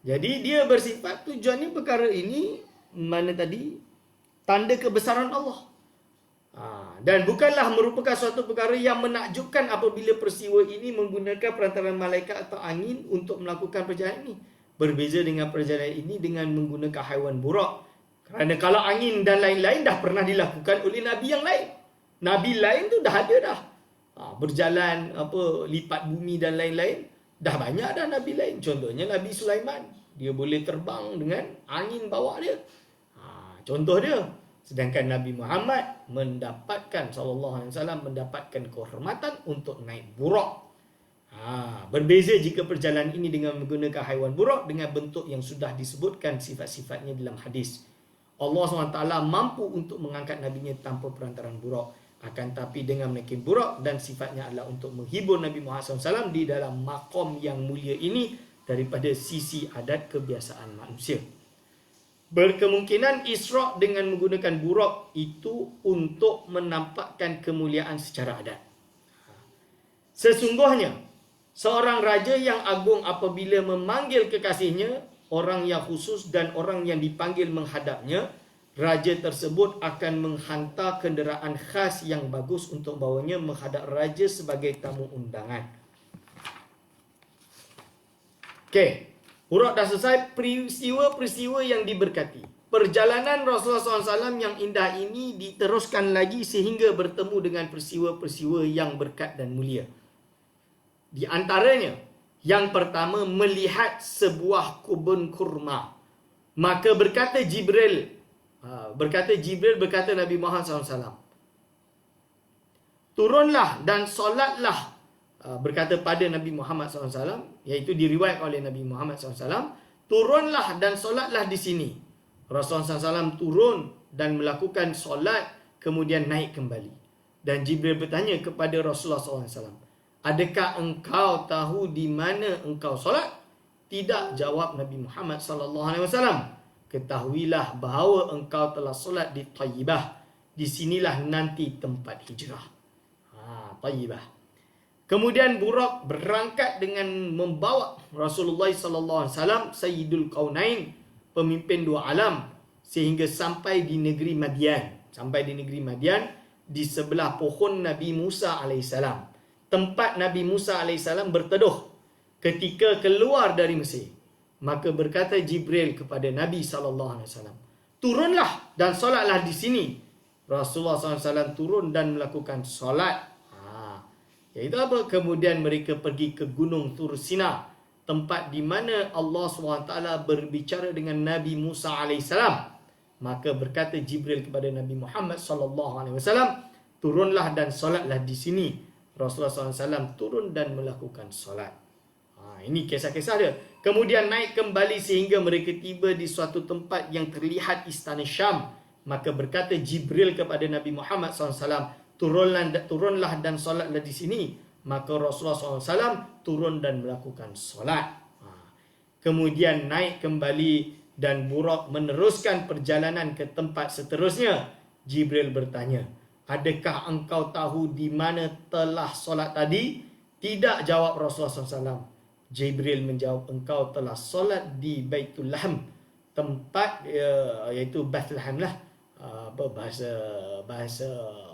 Jadi dia bersifat tujuannya perkara ini mana tadi tanda kebesaran Allah. Dan bukanlah merupakan suatu perkara yang menakjubkan apabila peristiwa ini menggunakan perantaraan malaikat atau angin untuk melakukan perjalanan ini. Berbeza dengan perjalanan ini dengan menggunakan haiwan burak. Kerana kalau angin dan lain-lain dah pernah dilakukan oleh Nabi yang lain. Nabi lain tu dah ada dah. Berjalan lipat bumi dan lain-lain. Dah banyak dah Nabi lain. Contohnya Nabi Sulaiman. Dia boleh terbang dengan angin bawa dia. Contoh dia. Sedangkan Nabi Muhammad mendapatkan mendapatkan kehormatan untuk naik burak. Berbeza jika perjalanan ini dengan menggunakan haiwan burak dengan bentuk yang sudah disebutkan sifat-sifatnya dalam hadis. Allah SWT mampu untuk mengangkat nabinya tanpa perantaraan burak. Akan tapi dengan menaiki burak dan sifatnya adalah untuk menghibur Nabi Muhammad SAW di dalam maqam yang mulia ini daripada sisi adat kebiasaan manusia. Berkemungkinan Isra' dengan menggunakan burak itu untuk menampakkan kemuliaan secara adat. Sesungguhnya, seorang raja yang agung apabila memanggil kekasihnya, orang yang khusus dan orang yang dipanggil menghadapnya, raja tersebut akan menghantar kenderaan khas yang bagus untuk bawanya menghadap raja sebagai tamu undangan. Okey. Burak dah selesai. Peristiwa-peristiwa yang diberkati. Perjalanan Rasulullah SAW yang indah ini diteruskan lagi sehingga bertemu dengan peristiwa-peristiwa yang berkat dan mulia. Di antaranya, yang pertama melihat sebuah kebun kurma. Maka berkata Nabi Muhammad SAW, turunlah dan solatlah. Berkata pada Nabi Muhammad SAW, iaitu diriwayatkan oleh Nabi Muhammad SAW, turunlah dan solatlah di sini. Rasulullah SAW turun dan melakukan solat, kemudian naik kembali. Dan Jibril bertanya kepada Rasulullah SAW, adakah engkau tahu di mana engkau solat? Tidak, jawab Nabi Muhammad SAW. Ketahuilah bahawa engkau telah solat di Tayyibah. Di sinilah nanti tempat hijrah. Tayyibah. Kemudian burak berangkat dengan membawa Rasulullah SAW, Sayyidul Qaunain, pemimpin dua alam, sehingga sampai di negeri Madian. Di sebelah pohon Nabi Musa AS. Tempat Nabi Musa AS berteduh ketika keluar dari Mesir. Maka berkata Jibril kepada Nabi SAW, turunlah dan solatlah di sini. Rasulullah SAW turun dan melakukan solat. Iaitu apa? Kemudian mereka pergi ke Gunung Tur Sina, tempat di mana Allah SWT berbicara dengan Nabi Musa AS. Maka berkata Jibril kepada Nabi Muhammad SAW, turunlah dan solatlah di sini. Rasulullah SAW turun dan melakukan solat. Ini kisah-kisah dia. Kemudian naik kembali sehingga mereka tiba di suatu tempat yang terlihat istana Syam. Maka berkata Jibril kepada Nabi Muhammad SAW, turunlah dan solatlah di sini. Maka Rasulullah SAW turun dan melakukan solat. Kemudian naik kembali dan burak meneruskan perjalanan ke tempat seterusnya. Jibril bertanya, adakah engkau tahu di mana telah solat tadi? Tidak, jawab Rasulullah SAW. Jibril menjawab, engkau telah solat di Baitul Lahm, tempat iaitu Bethlehem lah. Bahasa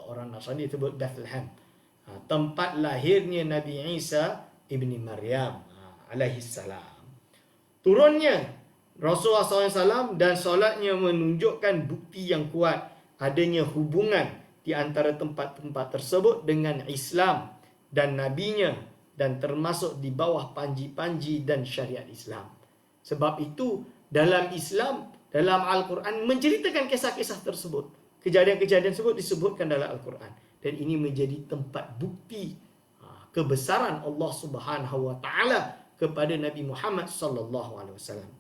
orang Nasrani sebut Bethlehem. Tempat lahirnya Nabi Isa ibni Maryam alaihissalam. Turunnya Rasulullah SAW dan solatnya menunjukkan bukti yang kuat adanya hubungan di antara tempat-tempat tersebut dengan Islam dan nabinya, dan termasuk di bawah panji-panji dan syariat Islam. Sebab itu dalam Islam, dalam Al-Quran menceritakan kisah-kisah tersebut. Kejadian-kejadian tersebut disebutkan dalam Al-Quran. Dan ini menjadi tempat bukti kebesaran Allah Subhanahu Wa Taala kepada Nabi Muhammad sallallahu alaihi wasallam.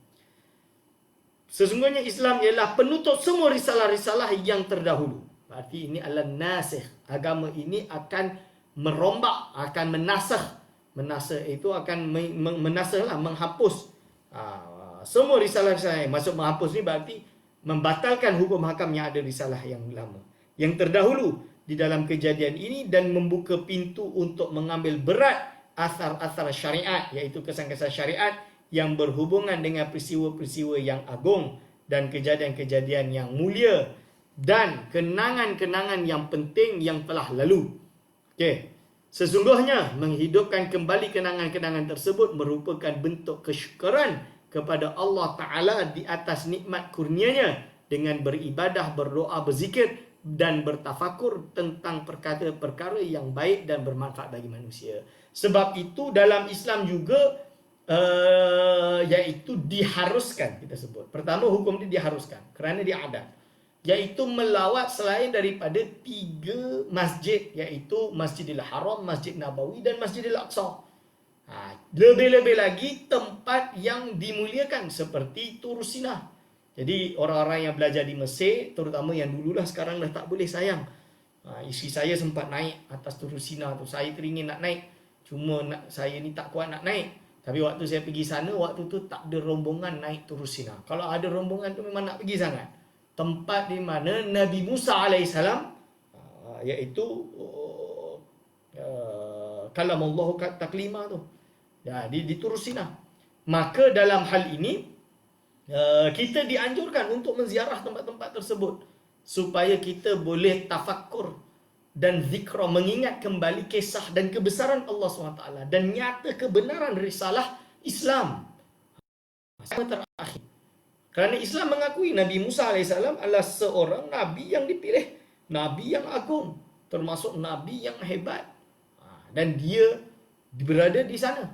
Sesungguhnya Islam ialah penutup semua risalah-risalah yang terdahulu. Berarti ini adalah nasikh. Agama ini akan merombak, akan menasakh. Menasakh itu akan menasakh, menghapus semua risalah-risalah yang masuk. Menghapus ni berarti membatalkan hukum hakam yang ada risalah yang lama, yang terdahulu di dalam kejadian ini, dan membuka pintu untuk mengambil berat asar-asar syariat, iaitu kesan-kesan syariat yang berhubungan dengan peristiwa-peristiwa yang agung dan kejadian-kejadian yang mulia dan kenangan-kenangan yang penting yang telah lalu. Okey. Sesungguhnya menghidupkan kembali kenangan-kenangan tersebut merupakan bentuk kesyukuran kepada Allah Ta'ala di atas nikmat kurnianya dengan beribadah, berdoa, berzikir dan bertafakur tentang perkara-perkara yang baik dan bermanfaat bagi manusia. Sebab itu dalam Islam juga iaitu diharuskan, kita sebut. Pertama, hukum dia diharuskan kerana dia adat. Iaitu melawat selain daripada 3 masjid, iaitu Masjidil Haram, Masjid Nabawi dan Masjidil Aqsa. Lebih-lebih lagi tempat yang dimuliakan seperti Tur Sinah. Jadi orang-orang yang belajar di Mesir, terutama yang dululah, sekarang dah tak boleh sayang. Isteri saya sempat naik atas Tur Sinah tu. Saya teringin nak naik, cuma saya ni tak kuat nak naik. Tapi waktu saya pergi sana, waktu tu tak ada rombongan naik Tur Sinah. Kalau ada rombongan tu memang nak pergi sangat. Tempat di mana Nabi Musa AS, iaitu kalamullahu taklima tu, di Tur Sinah. Maka dalam hal ini kita dianjurkan untuk menziarah tempat-tempat tersebut supaya kita boleh tafakkur dan zikra, mengingat kembali kisah dan kebesaran Allah SWT dan nyata kebenaran risalah Islam. Terakhir, kerana Islam mengakui Nabi Musa AS adalah seorang Nabi yang dipilih, Nabi yang agung, termasuk Nabi yang hebat. Dan dia berada di sana.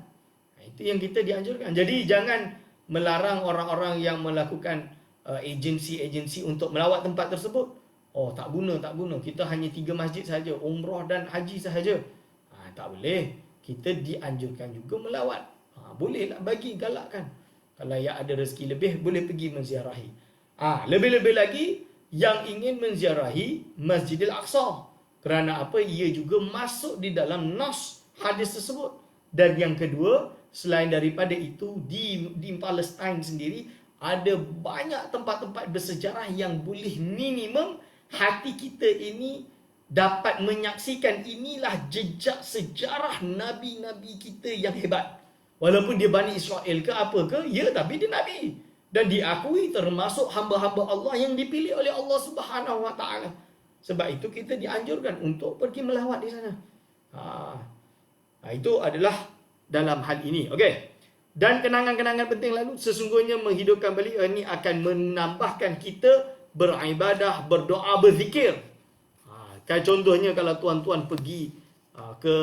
Itu yang kita dianjurkan. Jadi jangan melarang orang-orang yang melakukan agensi-agensi untuk melawat tempat tersebut. Oh, tak guna. Kita hanya 3 masjid saja, umrah dan haji sahaja. Tak boleh. Kita dianjurkan juga melawat. Bolehlah bagi, galakkan. Kalau yang ada rezeki lebih, boleh pergi menziarahi. Lebih-lebih lagi yang ingin menziarahi Masjidil Aqsa. Kerana apa? Ia juga masuk di dalam nas hadis tersebut. Dan yang kedua, selain daripada itu, di Palestin sendiri ada banyak tempat-tempat bersejarah yang boleh minimum hati kita ini dapat menyaksikan inilah jejak sejarah nabi-nabi kita yang hebat. Walaupun dia Bani Israel ke apa ke, ya, tapi dia nabi dan diakui termasuk hamba-hamba Allah yang dipilih oleh Allah Subhanahu Wa Taala. Sebab itu kita dianjurkan untuk pergi melawat di sana. Itu adalah dalam hal ini. Okey. Dan kenangan-kenangan penting lalu sesungguhnya menghidupkan balik ini akan menambahkan kita beribadah, berdoa, berzikir. Contohnya kalau tuan-tuan pergi ke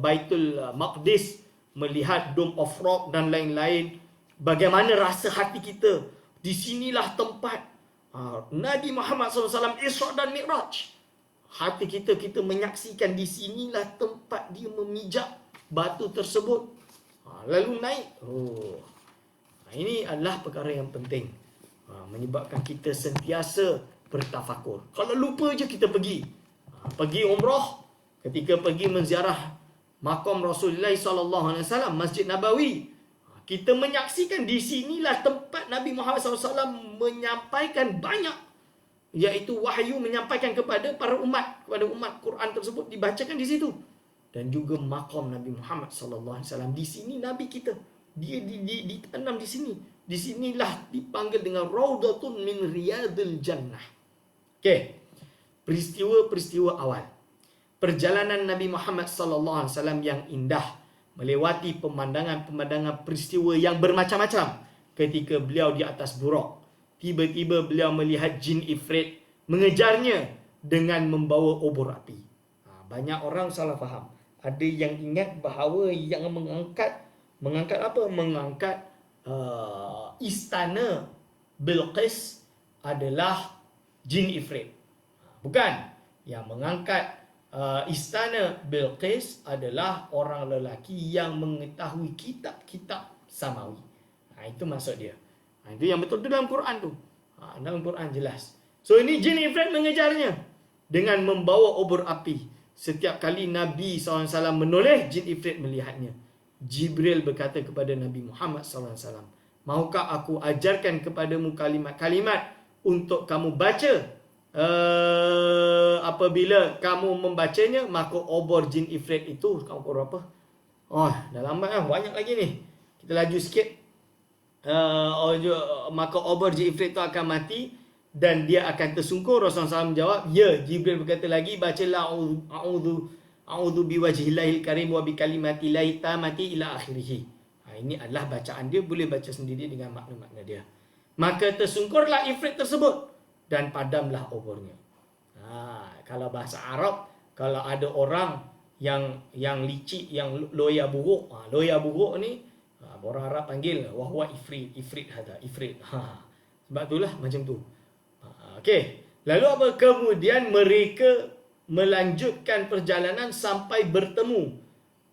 Baitul Maqdis, melihat Dome of Rock dan lain-lain, bagaimana rasa hati kita. Di sinilah tempat Nabi Muhammad SAW Isra dan Mi'raj. Hati kita menyaksikan di sinilah tempat dia memijak batu tersebut, lalu naik. Ini adalah perkara yang penting, menyebabkan kita sentiasa bertafakur. Kalau lupa je kita pergi umrah, ketika pergi menziarah makam Rasulullah SAW, Masjid Nabawi, kita menyaksikan di sinilah tempat Nabi Muhammad SAW menyampaikan banyak, iaitu wahyu menyampaikan kepada para umat, kepada umat Quran tersebut dibacakan di situ. Dan juga makam Nabi Muhammad SAW. Di sini Nabi kita, dia ditanam di sini. Di sinilah dipanggil dengan Raudatun min Riyadil Jannah. Okey. Peristiwa-peristiwa awal perjalanan Nabi Muhammad SAW yang indah, melewati pemandangan-pemandangan peristiwa yang bermacam-macam. Ketika beliau di atas buraq, tiba-tiba beliau melihat jin ifrit mengejarnya dengan membawa obor api. Banyak orang salah faham. Ada yang ingat bahawa yang mengangkat apa? Mengangkat istana Bilqis adalah jin ifrit. Bukan. Yang mengangkat istana Bilqis adalah orang lelaki yang mengetahui kitab-kitab samawi. Itu maksud dia. Itu yang betul tu dalam Quran tu. Dalam Quran jelas. So ini jin ifrit mengejarnya dengan membawa obor api. Setiap kali Nabi SAW menoleh, jin ifrit melihatnya. Jibril berkata kepada Nabi Muhammad SAW, maukah aku ajarkan kepadamu kalimat-kalimat untuk kamu baca? Apabila kamu membacanya, maka obor jin ifrit itu, kamu obor apa? Dah lambat lah, banyak lagi ni. Kita laju sikit. maka obor je ifrit itu akan mati dan dia akan tersungkur. Rasulullah SAW menjawab, ya. Jibril berkata lagi, bacalah a'udzu biwajhillahil karim wa bi kalimatillahi tamati ila akhirih. Ini adalah bacaan dia, boleh baca sendiri dengan makna-makna dia. Maka tersungkurlah ifrit tersebut dan padamlah obornya. Kalau bahasa Arab, kalau ada orang yang licik, yang loya buruk, loya buruk ni orang Arab panggil wahwa ifrit hada, ifrit. Sebab itulah macam tu. Okey. Lalu apa? Kemudian mereka melanjutkan perjalanan sampai bertemu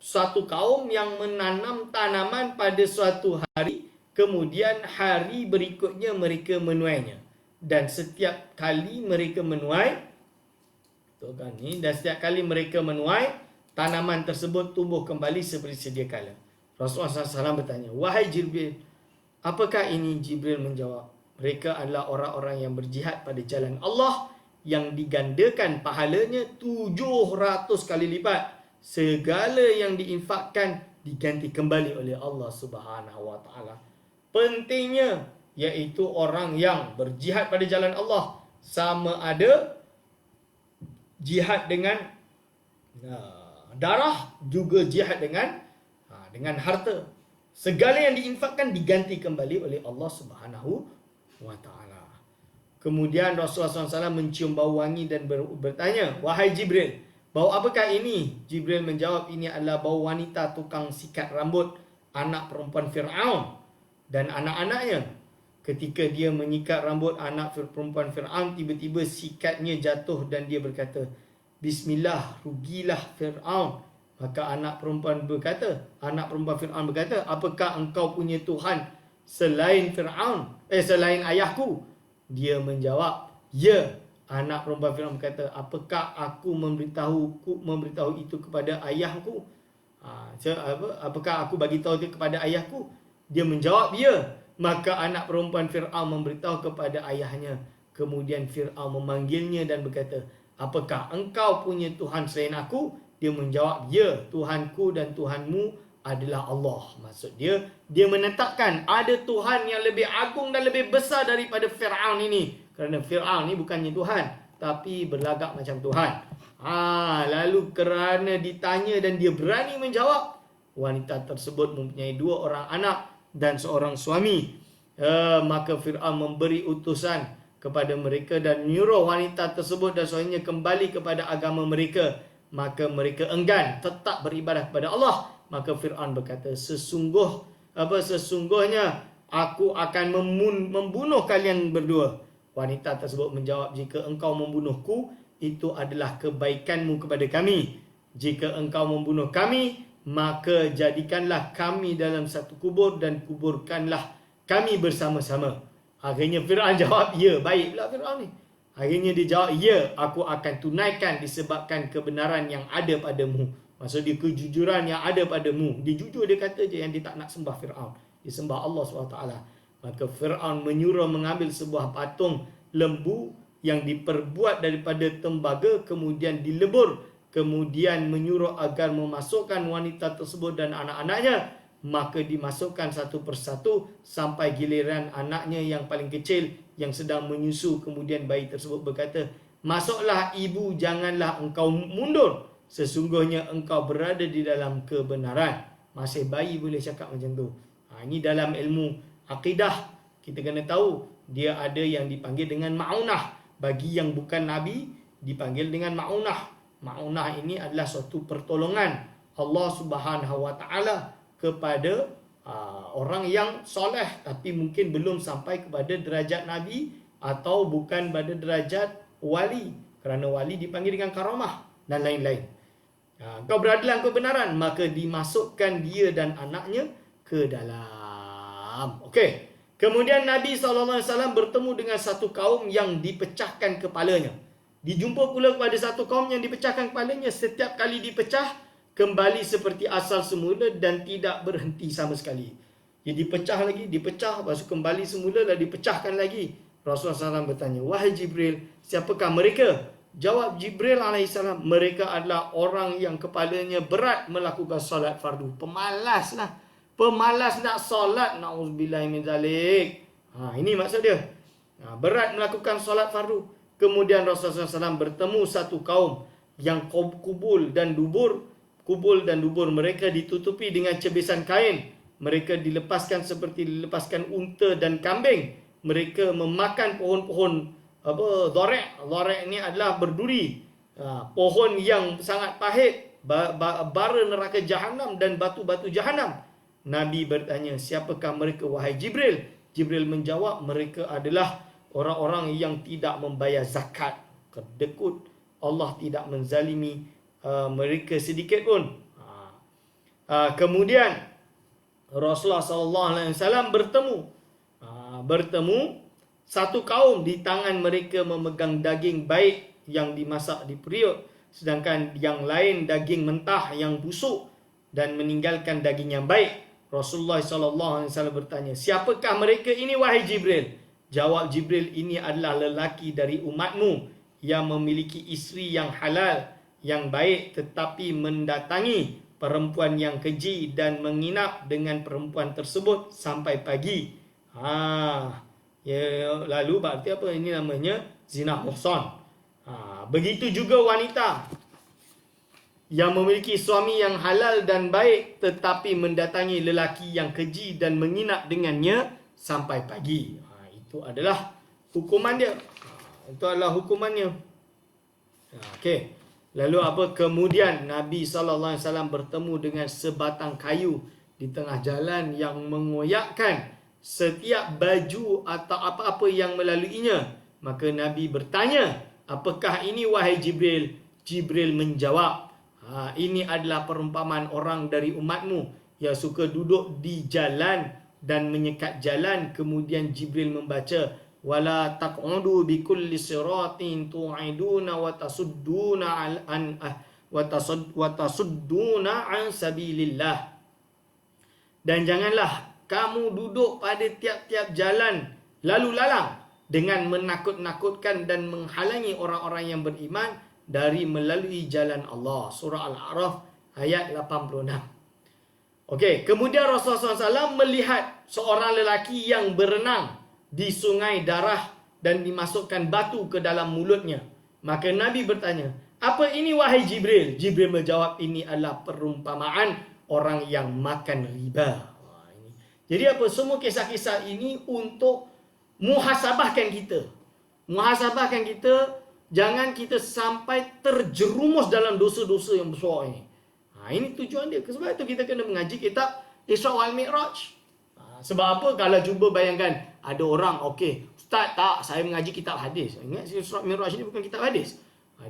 suatu kaum yang menanam tanaman pada suatu hari, kemudian hari berikutnya mereka menuainya. Dan setiap kali mereka menuai, dan setiap kali mereka menuai, tanaman tersebut tumbuh kembali seperti sedia kala. Rasulullah SAW bertanya, wahai Jibril, apakah ini? Jibril menjawab, mereka adalah orang-orang yang berjihad pada jalan Allah, yang digandakan pahalanya 700 kali lipat. Segala yang diinfakkan diganti kembali oleh Allah Subhanahu wa taala. Pentingnya iaitu orang yang berjihad pada jalan Allah, sama ada jihad dengan darah, juga jihad dengan harta. Segala yang diinfakkan diganti kembali oleh Allah Subhanahu wa taala. Kemudian Rasulullah SAW mencium bau wangi dan bertanya, wahai Jibril, bau apakah ini? Jibril menjawab, ini adalah bau wanita tukang sikat rambut anak perempuan Fir'aun dan anak-anaknya. Ketika dia menyikat rambut anak perempuan Fir'aun, tiba-tiba sikatnya jatuh dan dia berkata, Bismillah, rugilah Fir'aun. Maka anak perempuan Fir'aun berkata, apakah engkau punya Tuhan selain Fir'aun? Selain ayahku? Dia menjawab, ya. Anak perempuan Fir'aun berkata, apakah aku memberitahu itu kepada ayahku? Apakah aku bagi tahu itu kepada ayahku? Dia menjawab, ya. Maka anak perempuan Fir'aun memberitahu kepada ayahnya. Kemudian Fir'aun memanggilnya dan berkata, apakah engkau punya Tuhan selain aku? Dia menjawab, ya, Tuhanku dan Tuhanmu adalah Allah. Maksud dia menetapkan ada Tuhan yang lebih agung dan lebih besar daripada Fir'aun ini. Kerana Fir'aun ni bukannya Tuhan, tapi berlagak macam Tuhan. Lalu kerana ditanya dan dia berani menjawab, wanita tersebut mempunyai 2 orang anak dan seorang suami. Maka Fir'aun memberi utusan kepada mereka dan menyuruh wanita tersebut dan suaminya kembali kepada agama mereka. Maka mereka enggan tetap beribadah kepada Allah. Maka Fir'aun berkata, sesungguhnya aku akan membunuh kalian berdua. Wanita tersebut menjawab, jika engkau membunuhku, itu adalah kebaikanmu kepada kami. Jika engkau membunuh kami, maka jadikanlah kami dalam satu kubur dan kuburkanlah kami bersama-sama. Akhirnya Fir'aun jawab, ya, baiklah Fir'aun ni. Akhirnya dia jawab, ya, aku akan tunaikan disebabkan kebenaran yang ada padamu. Maksud dia kejujuran yang ada padamu. Dia jujur, dia kata je yang dia tak nak sembah Fir'aun. Dia sembah Allah SWT. Maka Fir'aun menyuruh mengambil sebuah patung lembu yang diperbuat daripada tembaga, kemudian dilebur. Kemudian menyuruh agar memasukkan wanita tersebut dan anak-anaknya. Maka dimasukkan satu persatu sampai giliran anaknya yang paling kecil yang sedang menyusu. Kemudian bayi tersebut berkata, masuklah ibu, janganlah engkau mundur. Sesungguhnya engkau berada di dalam kebenaran. Masih bayi boleh cakap macam tu. Ini dalam ilmu akidah. Kita kena tahu, dia ada yang dipanggil dengan ma'unah. Bagi yang bukan Nabi, dipanggil dengan ma'unah. Ma'unah ini adalah suatu pertolongan Allah Subhanahu wa taala kepada orang yang soleh tapi mungkin belum sampai kepada derajat Nabi atau bukan pada derajat wali. Kerana wali dipanggil dengan karamah dan lain-lain. Kau berada dalam kebenaran, maka dimasukkan dia dan anaknya ke dalam. Okey. Kemudian Nabi SAW bertemu dengan satu kaum yang dipecahkan kepalanya. Dijumpa pula kepada satu kaum yang dipecahkan kepalanya. Setiap kali dipecah, kembali seperti asal semula dan tidak berhenti sama sekali. Jadi dipecah lagi, dipecah, lepas kembali semula dan dipecahkan lagi. Rasulullah SAW bertanya, wahai Jibril, siapakah mereka? Jawab Jibril AS, mereka adalah orang yang kepalanya berat melakukan solat fardu. Pemalas lah. Pemalas nak solat, na'udzubillah min zalik. Ini maksud dia. Berat melakukan solat fardu. Kemudian Rasulullah SAW bertemu satu kaum yang kubul dan dubur mereka ditutupi dengan cebisan kain. Mereka dilepaskan seperti dilepaskan unta dan kambing. Mereka memakan pohon-pohon Dhari' ni adalah berduri. Pohon yang sangat pahit, bara neraka jahanam dan batu-batu jahanam. Nabi bertanya, siapakah mereka wahai Jibril? Jibril menjawab, mereka adalah orang-orang yang tidak membayar zakat. Kedekut, Allah tidak menzalimi mereka sedikit pun. Kemudian Rasulullah SAW bertemu satu kaum, di tangan mereka memegang daging baik yang dimasak di periuk, sedangkan yang lain daging mentah yang busuk dan meninggalkan daging yang baik. Rasulullah SAW bertanya, siapakah mereka ini wahai Jibril? Jawab Jibril, ini adalah lelaki dari umatmu yang memiliki isteri yang halal, yang baik, tetapi mendatangi perempuan yang keji dan menginap dengan perempuan tersebut sampai pagi. Lalu berarti apa? Ini namanya zina muhsan. Begitu juga wanita yang memiliki suami yang halal dan baik tetapi mendatangi lelaki yang keji dan menginap dengannya sampai pagi. Itu adalah hukuman dia. Itu adalah hukumannya. Okey. Lalu apa? Kemudian Nabi SAW bertemu dengan sebatang kayu di tengah jalan yang mengoyakkan setiap baju atau apa-apa yang melaluinya. Maka Nabi bertanya, apakah ini wahai Jibril? Jibril menjawab, ini adalah perumpamaan orang dari umatmu yang suka duduk di jalan dan menyekat jalan. Kemudian Jibril membaca, wala taq'udu bikulli siratin tu'iduna wa tasudduna an sabilillah. Dan janganlah kamu duduk pada tiap-tiap jalan lalu lalang dengan menakut-nakutkan dan menghalangi orang-orang yang beriman dari melalui jalan Allah. Surah Al-A'raf ayat 86. Okey, kemudian Rasulullah SAW melihat seorang lelaki yang berenang di sungai darah dan dimasukkan batu ke dalam mulutnya. Maka Nabi bertanya, apa ini wahai Jibril? Jibril menjawab, ini adalah perumpamaan orang yang makan riba. Jadi apa? Semua kisah-kisah ini untuk muhasabahkan kita. Muhasabahkan kita, jangan kita sampai terjerumus dalam dosa-dosa yang besar ini. Ini tujuan dia. Sebab itu kita kena mengaji kitab Isra wal Mi'raj. Sebab apa? Kalau cuba bayangkan, ada orang, okey, Ustaz tak, saya mengaji kitab hadis. Ingat Isra wal Mi'raj ini bukan kitab hadis.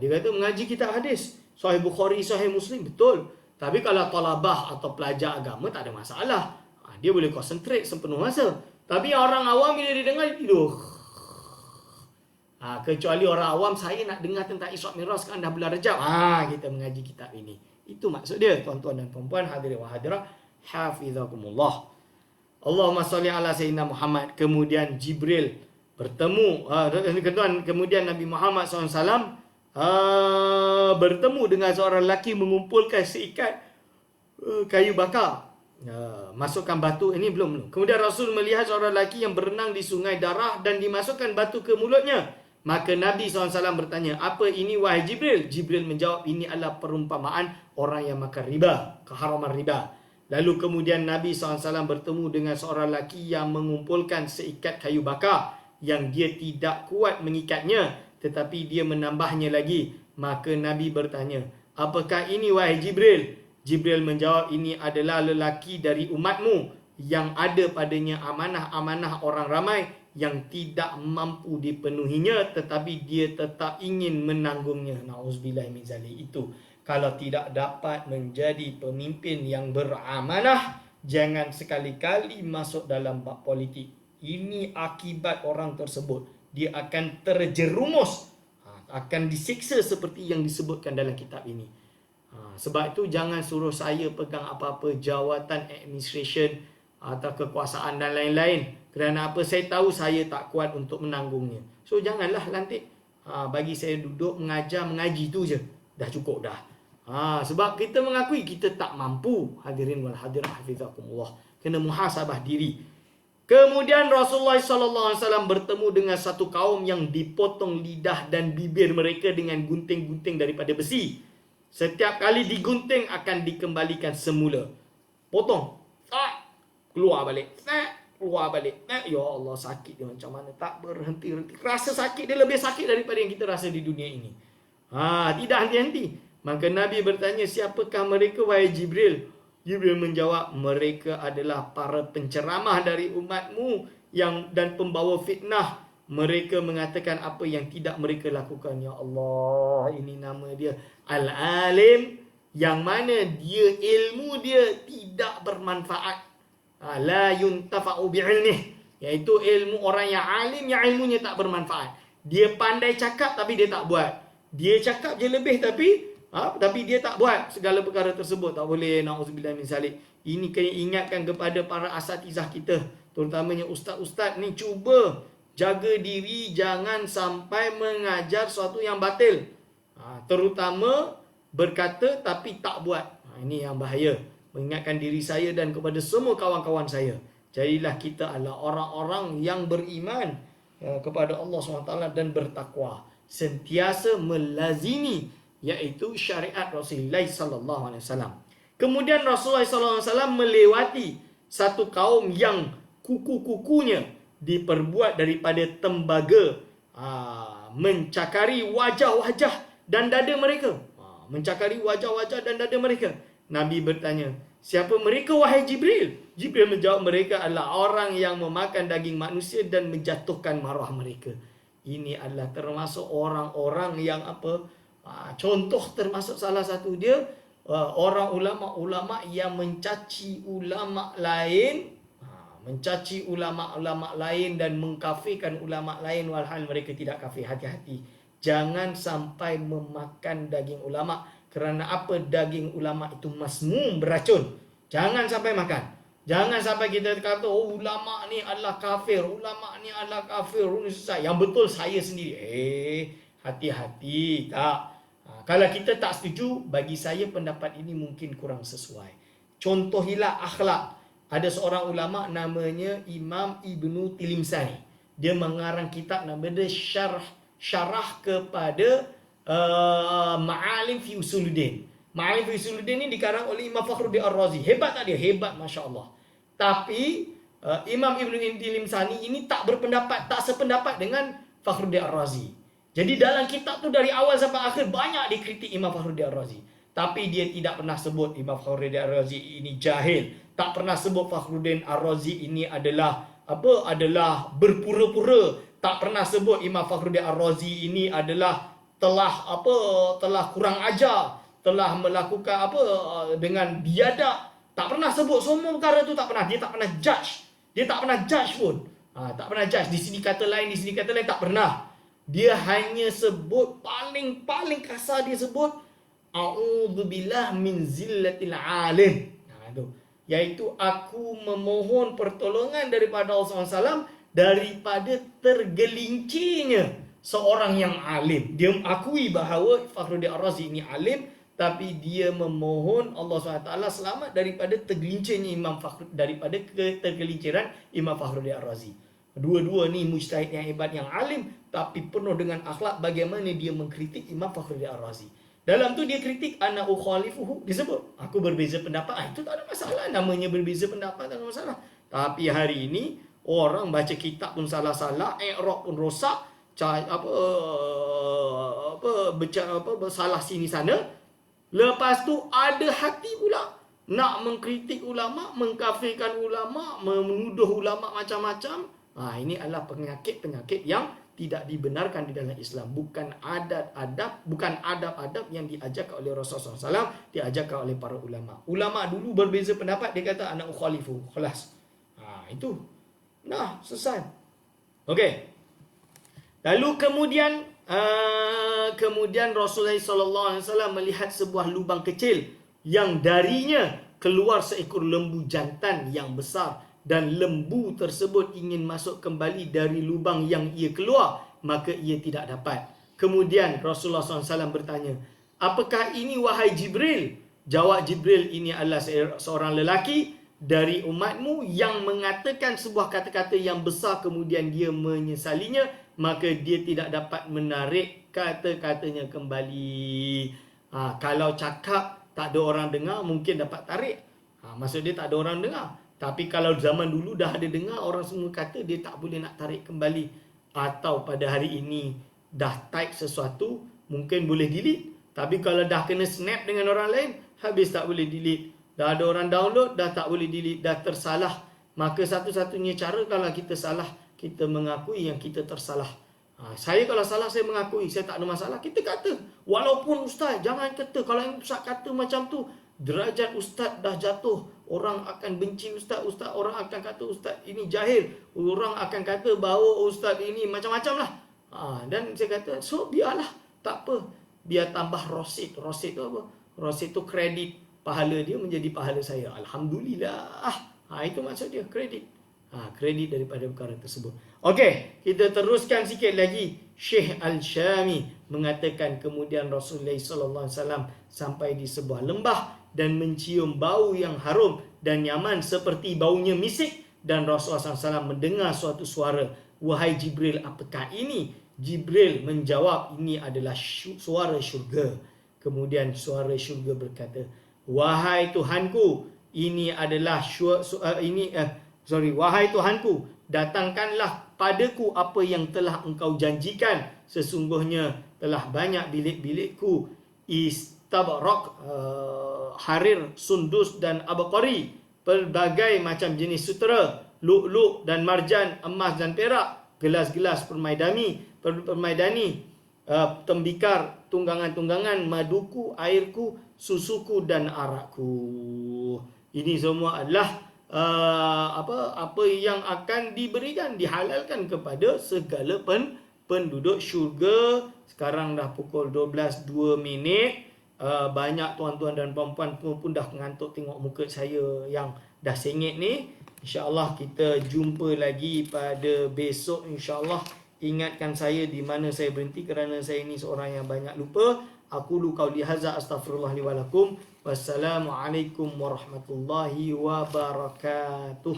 Dia kata mengaji kitab hadis. Sahih Bukhari, Sahih Muslim, betul. Tapi kalau talabah atau pelajar agama tak ada masalah. Dia boleh konsentrate sepenuh masa. Tapi orang awam bila dia dengar, dia tidur. Kecuali orang awam, saya nak dengar tentang Isra Mi'raj sekarang dah bulan Rajab. Kita mengaji kitab ini. Itu maksud dia, tuan-tuan dan puan-puan, hadirin wa hadirat, hafizakumullah. Allahumma salli ala sayyidina Muhammad. Kemudian Jibril bertemu, kemudian Nabi Muhammad SAW bertemu dengan seorang lelaki mengumpulkan seikat kayu bakar. Masukkan batu, ini belum. Kemudian Rasul melihat seorang lelaki yang berenang di sungai darah dan dimasukkan batu ke mulutnya. Maka Nabi SAW bertanya, apa ini wahai Jibril? Jibril menjawab, ini adalah perumpamaan orang yang makan riba, keharaman riba. Lalu kemudian Nabi SAW bertemu dengan seorang lelaki yang mengumpulkan seikat kayu bakar yang dia tidak kuat mengikatnya, tetapi dia menambahnya lagi. Maka Nabi bertanya, apakah ini wahai Jibril? Jibril menjawab, ini adalah lelaki dari umatmu yang ada padanya amanah-amanah orang ramai yang tidak mampu dipenuhinya, tetapi dia tetap ingin menanggungnya. Na'udzubillah min zalik. Itu kalau tidak dapat menjadi pemimpin yang beramanah, jangan sekali-kali masuk dalam bab politik. Ini akibat orang tersebut. Dia akan terjerumus, akan disiksa seperti yang disebutkan dalam kitab ini. Sebab itu jangan suruh saya pegang apa-apa jawatan administration atau kekuasaan dan lain-lain. Kerana apa? Saya tahu saya tak kuat untuk menanggungnya. So janganlah lantik. Bagi saya duduk mengajar, mengaji tu je. Dah cukup dah. Sebab kita mengakui kita tak mampu. Hadirin wal hadirat hafizakumullah. Kena muhasabah diri. Kemudian Rasulullah SAW bertemu dengan satu kaum yang dipotong lidah dan bibir mereka dengan gunting-gunting daripada besi. Setiap kali digunting akan dikembalikan semula. Potong. Keluar balik. Keluar balik. Ya Allah, sakit dia macam mana. Tak berhenti-henti. Rasa sakit dia lebih sakit daripada yang kita rasa di dunia ini. Tidak henti-henti. Maka Nabi bertanya, siapakah mereka wahai Jibril? Jibril menjawab, mereka adalah para penceramah dari umatmu dan pembawa fitnah. Mereka mengatakan apa yang tidak mereka lakukan. Ya Allah, ini nama dia Al-Alim, yang mana dia ilmu dia tidak bermanfaat. La yuntafa'u bi'ilmih, iaitu ilmu orang yang alim yang ilmunya tak bermanfaat. Dia pandai cakap tapi dia tak buat. Dia cakap je lebih tapi dia tak buat segala perkara tersebut. Tak boleh, na'udzubillah min zalik. Ini kena ingatkan kepada para asatizah kita, terutamanya ustaz-ustaz ni, cuba jaga diri jangan sampai mengajar sesuatu yang batil. Terutama berkata tapi tak buat. Ini yang bahaya. Mengingatkan diri saya dan kepada semua kawan-kawan saya. Jadilah kita adalah orang-orang yang beriman kepada Allah SWT dan bertakwa. Sentiasa melazimi iaitu syariat Rasulullah SAW. Kemudian Rasulullah SAW melewati satu kaum yang kuku-kukunya diperbuat daripada tembaga, mencakari wajah-wajah dan dada mereka. Mencakari wajah-wajah dan dada mereka. Nabi bertanya, siapa mereka wahai Jibril? Jibril menjawab, mereka adalah orang yang memakan daging manusia dan menjatuhkan maruah mereka. Ini adalah termasuk orang-orang yang contoh, termasuk salah satu dia orang ulama-ulama yang mencaci ulama lain, dan mengkafirkan ulama lain walhal mereka tidak kafir. Hati-hati, jangan sampai memakan daging ulama. Kerana apa? Daging ulama itu masmum, beracun. Jangan sampai makan. Jangan sampai kita kata, ulama ni adalah kafir, ulama ni adalah kafir, yang betul saya sendiri. Hati-hati. Tak. Kalau kita tak setuju, bagi saya pendapat ini mungkin kurang sesuai. Contohilah akhlak. Ada seorang ulama namanya Imam Ibnu Tilimsani. Dia mengarang kitab namanya syarah kepada Ma'alim fi Usuluddin. Ma'alim fi Usuluddin ni dikarang oleh Imam Fakhruddin Ar-Razi. Hebat tak dia? Hebat, Masya Allah. Tapi Imam Ibnu Tilimsani ini tak sependapat dengan Fakhruddin Ar-Razi. Jadi dalam kitab tu dari awal sampai akhir banyak dikritik Imam Fakhruddin Ar-Razi. Tapi dia tidak pernah sebut Imam Fakhruddin Ar-Razi ini jahil. Tak pernah sebut Fakhruddin Ar-Razi ini adalah berpura-pura. Tak pernah sebut Imam Fakhruddin Ar-Razi ini adalah telah kurang ajar, telah melakukan dengan biadab. Tak pernah sebut semua perkara tu, tak pernah. Dia tak pernah judge. Dia tak pernah judge pun. Tak pernah judge. Di sini kata lain, tak pernah. Dia hanya sebut paling kasar, dia sebut a'udzubillah min zillatil alim. Iaitu aku memohon pertolongan daripada Allah SAW daripada tergelincirnya seorang yang alim. Dia akui bahawa Fakhruddin Ar-Razi ini alim, tapi dia memohon Allah SWT selamat daripada tergelincirnya daripada tergelinciran Imam Fakhruddin Ar-Razi. Dua-dua ni mujtahid yang hebat, yang alim, tapi penuh dengan akhlak. Bagaimana dia mengkritik Imam Fakhruddin Ar-Razi. Dalam tu dia kritik ana ukhalifuhu, disebut aku berbeza pendapat. Itu tak ada masalah, namanya berbeza pendapat, tak ada masalah. Tapi hari ini orang baca kitab pun salah-salah, i'rab pun rosak, salah sini sana. Lepas tu ada hati pula nak mengkritik ulama, mengkafirkan ulama, menuduh ulama macam-macam. Ini adalah penyakit-penyakit yang tidak dibenarkan di dalam Islam. Bukan adab-adab yang diajarkan oleh Rasulullah SAW, diajarkan oleh para ulama. Ulama dulu berbeza pendapat, dia kata ana ukhalifu, khalas. Itu. Selesai. Okey. Lalu kemudian Rasulullah SAW melihat sebuah lubang kecil yang darinya keluar seekor lembu jantan yang besar, dan lembu tersebut ingin masuk kembali dari lubang yang ia keluar, maka ia tidak dapat. Kemudian Rasulullah SAW bertanya, apakah ini wahai Jibril? Jawab Jibril, ini adalah seorang lelaki dari umatmu yang mengatakan sebuah kata-kata yang besar kemudian dia menyesalinya, maka dia tidak dapat menarik kata-katanya kembali. Kalau cakap tak ada orang dengar, mungkin dapat tarik. Maksud dia tak ada orang dengar. Tapi kalau zaman dulu dah ada dengar, orang semua kata, dia tak boleh nak tarik kembali. Atau pada hari ini dah type sesuatu, mungkin boleh delete. Tapi kalau dah kena snap dengan orang lain, habis tak boleh delete. Dah ada orang download, dah tak boleh delete, dah tersalah. Maka satu-satunya cara kalau kita salah, kita mengakui yang kita tersalah. Saya kalau salah, saya mengakui, saya tak ada masalah. Kita kata, walaupun ustaz, jangan kata. Kalau yang ustaz kata macam tu, derajat ustaz dah jatuh. Orang akan benci ustaz, orang akan kata ustaz ini jahil. Orang akan kata bahawa ustaz ini macam-macam lah. Dan saya kata, so biarlah, tak apa. Biar tambah rosid. Rosid tu apa? Rosid tu kredit. Pahala dia menjadi pahala saya. Alhamdulillah. Itu maksud dia, kredit. Kredit daripada perkara tersebut. Okey, kita teruskan sikit lagi. Syekh Al-Syami mengatakan kemudian Rasulullah SAW sampai di sebuah lembah dan mencium bau yang harum dan nyaman seperti baunya misik. Dan Rasulullah SAW mendengar suatu suara. Wahai Jibril, apakah ini? Jibril menjawab, ini adalah suara syurga. Kemudian suara syurga berkata, wahai Tuhanku, wahai Tuhanku, datangkanlah padaku apa yang telah engkau janjikan. Sesungguhnya telah banyak bilik-bilikku istabrak, harir, sundus dan abqari, pelbagai macam jenis sutera, lu'lu' dan marjan, emas dan perak, gelas-gelas permaidani, tembikar, tunggangan-tunggangan, maduku, airku, susuku dan arakku. Ini semua adalah apa yang akan diberikan, dihalalkan kepada segala penduduk syurga. Sekarang dah pukul 12:02. Banyak tuan-tuan dan puan-puan pun dah mengantuk tengok muka saya yang dah sengit ni. InsyaAllah kita jumpa lagi pada besok insyaAllah. Ingatkan saya di mana saya berhenti kerana saya ini seorang yang banyak lupa. Aqulu qauli hadza astaghfirullah li wa lakum. Wassalamualaikum warahmatullahi wabarakatuh.